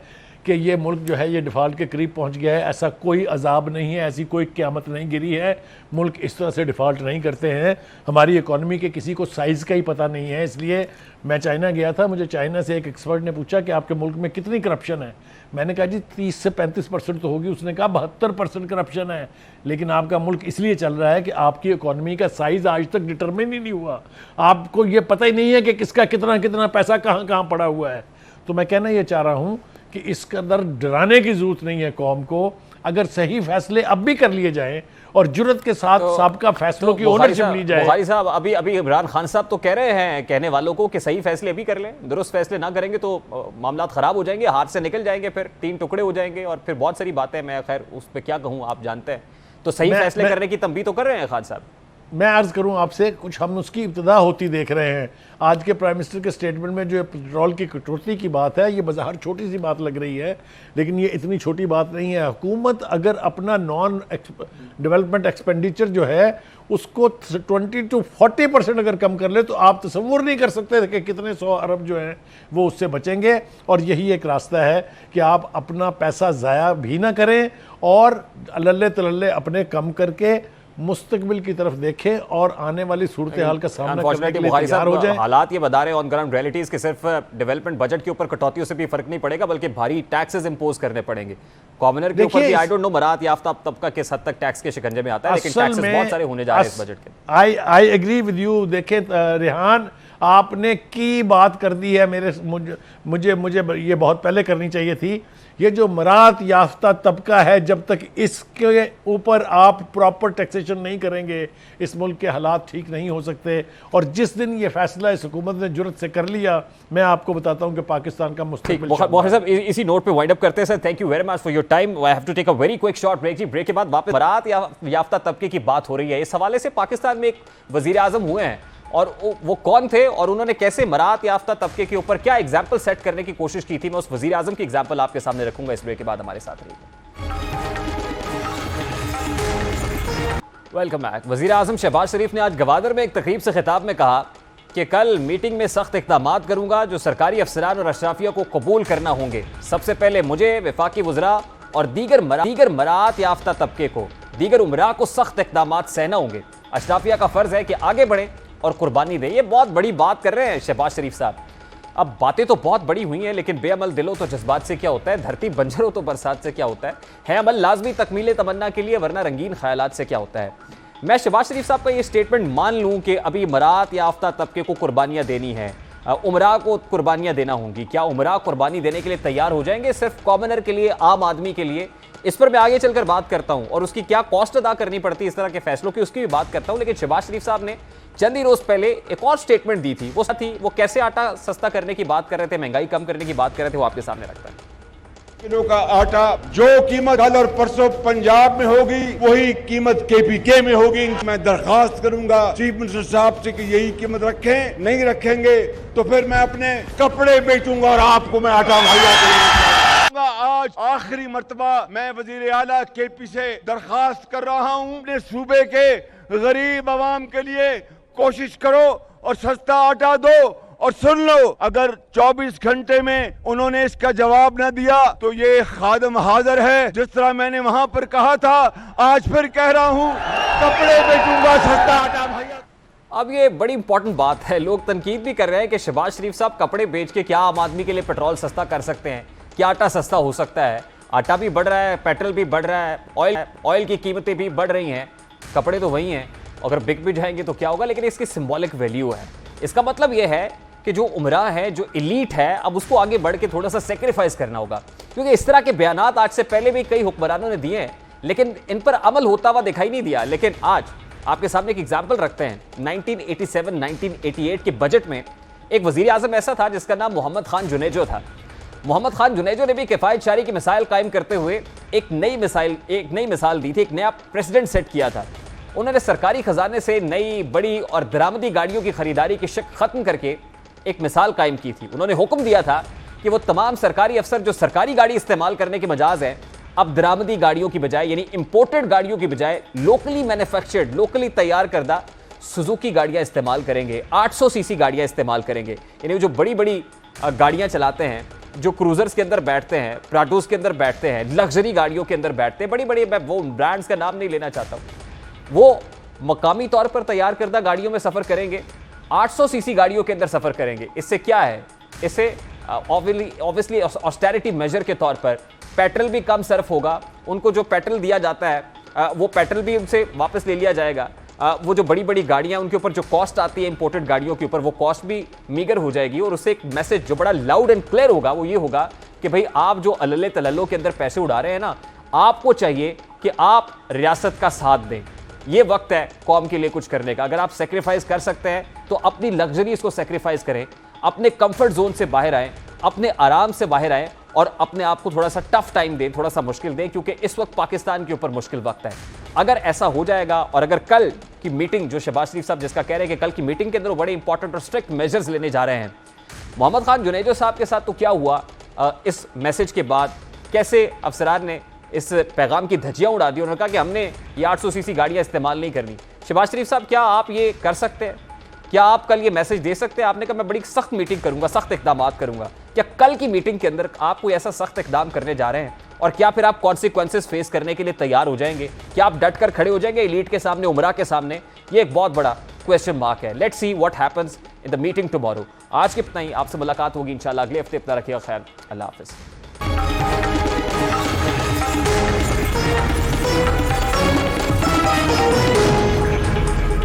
कि ये मुल्क जो है ये डिफ़ॉल्ट के करीब पहुंच गया है, ऐसा कोई अजाब नहीं है, ऐसी कोई क़यामत नहीं गिरी है, मुल्क इस तरह से डिफ़ॉल्ट नहीं करते हैं। हमारी इकॉनमी के किसी को साइज़ का ही पता नहीं है। इसलिए मैं चाइना गया था, मुझे चाइना से एक एक्सपर्ट ने पूछा कि आपके मुल्क में कितनी करप्शन है। मैंने कहा जी 30 से 35% तो होगी। उसने कहा 72% करप्शन है। लेकिन आपका मुल्क इसलिए चल रहा है कि आपकी इकॉनमी का साइज़ आज तक डिटरमिन ही नहीं हुआ, आपको ये पता ही नहीं है कि किसका कितना कितना पैसा कहाँ कहाँ पड़ा हुआ है। तो मैं कहना ये चाह रहा हूँ कि इस कदर डराने की जरूरत नहीं है कौम को। अगर सही फैसले अब भी कर लिए जाएं और जुर्रत के साथ सबका फैसलों की ओनरशिप ली जाए। बुखारी साहब, अभी इमरान खान साहब तो कह रहे हैं कहने वालों को कि सही फैसले अभी कर लें, दुरुस्त फैसले ना करेंगे तो मामला खराब हो जाएंगे, हाथ से निकल जाएंगे, फिर 3 टुकड़े हो जाएंगे और फिर बहुत सारी बातें। मैं खैर उस पर क्या कहूँ, आप जानते हैं। तो सही फैसले करने की तंबीह तो कर रहे हैं खान साहब। मैं अर्ज़ करूं आपसे, कुछ हम उसकी इब्तिदा होती देख रहे हैं। आज के प्राइम मिनिस्टर के स्टेटमेंट में जो पेट्रोल की कटौती की बात है, ये बाज़ार छोटी सी बात लग रही है, लेकिन ये इतनी छोटी बात नहीं है। हुकूमत अगर अपना नॉन डेवलपमेंट एक्सपेंडिचर जो है उसको 20 to 40% अगर कम कर ले, तो आप तसव्वुर नहीं कर सकते कि कितने 100 अरब जो हैं वो उससे बचेंगे। और यही एक रास्ता है कि आप अपना पैसा ज़ाया भी ना करें और अल्ले तल्ले अपने कम करके मुस्तकबिल की तरफ देखें और आने वाली सूरत हाल का सामना करने के लिए तैयार हो जाए। हालात ये बता रहे हैं ऑन ग्राउंड रियलिटीज के सिर्फ डेवलपमेंट बजट के ऊपर कटौतियों से भी फर्क नहीं पड़ेगा, बल्कि भारी टैक्सेस इंपोज करने पड़ेंगे कॉमनर के ऊपर भी। आई डोंट नो मरात याफ्ता तबका किस हद तक टैक्स के शिकंजे में आता है, लेकिन टैक्सेस बहुत सारे होने जा रहे हैं इस बजट के। I agree with you. देखें रेहान, आपने की बात कर दी है। मुझे ये बहुत पहले करनी चाहिए थी। ये जो मरात याफ्ता तबका है, जब तक इसके ऊपर आप प्रॉपर टैक्सेशन नहीं करेंगे, इस मुल्क के हालात ठीक नहीं हो सकते। और जिस दिन ये फैसला इस हुकूमत ने जुर्रत से कर लिया, मैं आपको बताता हूं कि पाकिस्तान का मुस्तकबिल बहुत साहब इसी नोट पे वाइंड अप करते हैं sir. Thank you very much for your time. I have to take a very quick short break. जी, ब्रेक के बाद वापस मरात याफ्ता तबके की बात हो रही है। इस हवाले से पाकिस्तान में एक वजीर आजम हुए हैं, और वो कौन थे और उन्होंने कैसे मरात याफ्ता तबके के ऊपर क्या एग्जाम्पल सेट करने की कोशिश की थी, मैं उस वजीर आजम की एग्जाम्पल आपके सामने रखूंगा। इस ब्रेक के बाद हमारे साथ रहिए। Welcome back. वजीर आजम शहबाज शरीफ ने आज गवादर में एक तकरीब से खिताब में कहा कि कल मीटिंग में सख्त इक़दाम करूंगा जो सरकारी अफसरान और अशराफिया को कबूल करना होंगे। सबसे पहले मुझे, वफाकी वज़रा और दीगर मरात याफ्ता तबके को, दीगर उमरा को सख्त इक़दाम सहना होंगे। अशराफिया का फर्ज है कि आगे बढ़े और कुर्बानी दे। ये बहुत बड़ी बात कर रहे हैं शहबाज शरीफ साहब। अब बातें तो बहुत बड़ी हुई हैं, लेकिन बेअमल दिलो तो जज्बात से क्या होता है, धरती बंजर हो तो बरसात से क्या होता है अमल लाजमी तकमील तमन्ना के लिए, वरना रंगीन ख्यालात से क्या होता है। मैं शहबाज शरीफ साहब का ये स्टेटमेंट मान लूं कि अभी मरात याफ्ता तबके को कुर्बानियां देनी है, उमरा को कुर्बानियां देना होंगी, क्या उमरा कुर्बानी देने के लिए तैयार हो जाएंगे सिर्फ कॉमनर के लिए, आम आदमी के लिए? इस पर मैं आगे चलकर बात करता हूं और उसकी क्या कॉस्ट अदा करनी पड़ती है इस तरह के फैसलों की, उसकी भी बात करता हूं। लेकिन शहबाज शरीफ साहब ने चंद ही रोज पहले एक और स्टेटमेंट दी थी। वो कैसे आटा सस्ता करने की बात कर रहे थे, महंगाई कम करने की बात कर रहे थे, वो आपके सामने रखता है। किलो का आटा जो कीमत कल और परसों पंजाब में होगी, वही कीमत KPK में होगी। मैं दरखास्त करूंगा चीफ मिनिस्टर साहब से कि यही कीमत रखें, नहीं रखेंगे तो फिर मैं अपने कपड़े बेचूंगा और आपको मैं आटा मुहैया करूंगा। आज आखिरी मर्तबा मैं वजीर आला KP से दरखास्त कर रहा हूं, अपने सूबे के गरीब आवाम के लिए कोशिश करो और सस्ता आटा दो। और सुन लो, अगर 24 घंटे में उन्होंने इसका जवाब न दिया तो ये खादम हाजिर है। जिस तरह मैंने वहां पर कहा था, आज फिर कह रहा हूं, कपड़े बेचूंगा, सस्ता आटा भैया। अब ये बड़ी इंपॉर्टेंट बात है। लोग तनकीद भी कर रहे हैं कि शहबाज शरीफ साहब कपड़े बेच के क्या आम आदमी के लिए पेट्रोल सस्ता कर सकते हैं, क्या आटा सस्ता हो सकता है? आटा भी बढ़ रहा है, पेट्रोल भी बढ़ रहा है, ऑयल की कीमतें भी बढ़ रही हैं, कपड़े तो वही हैं। अगर बिक भी जाएंगे तो क्या होगा? लेकिन इसकी सिंबॉलिक वैल्यू है। इसका मतलब यह है कि जो उमरा है, जो एलीट है, अब उसको आगे बढ़ के थोड़ा सा सेक्रीफाइस करना होगा। क्योंकि इस तरह के बयानात आज से पहले भी कई हुक्मरानों ने दिए हैं, लेकिन इन पर अमल होता हुआ दिखाई नहीं दिया। लेकिन आज आपके सामने एक एग्जाम्पल रखते हैं। 1987-1988 के बजट में एक वजीर आजम ऐसा था जिसका नाम मोहम्मद खान जुनेजो था। मोहम्मद खान जुनेजो ने भी किफायत शारी की मिसाइल कायम करते हुए एक नई मिसाल दी थी, एक नया प्रेसिडेंट सेट किया था। उन्होंने सरकारी खजाने से नई, बड़ी और दरामदी गाड़ियों की खरीदारी की शक खत्म करके एक मिसाल कायम की थी। उन्होंने हुक्म दिया था कि वो तमाम सरकारी अफसर जो सरकारी गाड़ी इस्तेमाल करने के मजाज है, अब दरामदी गाड़ियों की बजाय, यानी इंपोर्टेड गाड़ियों की बजाय लोकली मैन्युफैक्चर्ड, लोकली तैयार करदा सुजुकी गाड़ियां इस्तेमाल करेंगे, 800 सीसी गाड़ियां इस्तेमाल करेंगे। यानी जो बड़ी बड़ी गाड़ियां चलाते हैं, जो क्रूजर्स के अंदर बैठते हैं, प्राडोस के अंदर बैठते हैं, लग्जरी गाड़ियों के अंदर बैठते हैं, बड़ी बड़ी, मैं वो ब्रांड्स का नाम नहीं लेना चाहता हूँ, वो मकामी तौर पर तैयार करदा गाड़ियों में सफ़र करेंगे, 800 सीसी गाड़ियों के अंदर सफ़र करेंगे। इससे क्या है? इससे ऑब्वियसली ऑस्टेरिटी मेजर के तौर पर पेट्रोल भी कम सर्फ होगा। उनको जो पेट्रोल दिया जाता है वो पेट्रोल भी उनसे वापस ले लिया जाएगा। वो जो बड़ी बड़ी गाड़ियां, उनके ऊपर जो कॉस्ट आती है इंपोर्टेड गाड़ियों के ऊपर, वो कॉस्ट भी मीगर हो जाएगी। और उससे एक मैसेज जो बड़ा लाउड एंड क्लियर होगा वो ये होगा कि भाई आप जो अल्ले तलल्लो के अंदर पैसे उड़ा रहे हैं ना, आपको चाहिए कि आप रियासत का साथ दें। ये वक्त है कौम के लिए कुछ करने का। अगर आप सेक्रीफाइस कर सकते हैं तो अपनी लग्जरीज को सेक्रीफाइस करें, अपने कंफर्ट जोन से बाहर आएं, अपने आराम से बाहर आएं और अपने आप को थोड़ा सा टफ टाइम दें, थोड़ा सा मुश्किल दें, क्योंकि इस वक्त पाकिस्तान के ऊपर मुश्किल वक्त है। अगर ऐसा हो जाएगा और अगर कल की मीटिंग, जो शहबाज शरीफ साहब जिसका कह रहे हैं कि कल की मीटिंग के अंदर बड़े इंपॉर्टेंट और स्ट्रिक्ट मेजर्स लेने जा रहे हैं, मोहम्मद खान जुनेजो साहब के साथ तो क्या हुआ इस मैसेज के बाद, कैसे अफसरान ने इस पैगाम की धज्जियां उड़ा दी। उन्होंने कहा कि हमने ये 800 सीसी गाड़ियां इस्तेमाल नहीं करनी। शहबाज शरीफ साहब, क्या आप ये कर सकते हैं? क्या आप कल ये मैसेज दे सकते हैं? आपने कहा मैं बड़ी सख्त मीटिंग करूंगा, सख्त इकदाम करूंगा। क्या कल की मीटिंग के अंदर आप कोई ऐसा सख्त इकदाम करने जा रहे हैं? और क्या फिर आप कॉन्सिक्वेंसेस फेस करने के लिए तैयार हो जाएंगे? क्या आप डट कर खड़े हो जाएंगे एलीट के सामने, उमरा के सामने? ये एक बहुत बड़ा क्वेश्चन मार्क है। Let's see what happens in the meeting tomorrow. आज के इतना ही, आपसे मुलाकात होगी इंशाल्लाह अगले हफ्ते। अपना रखिएगा ख्याल। अल्लाह हाफिज़।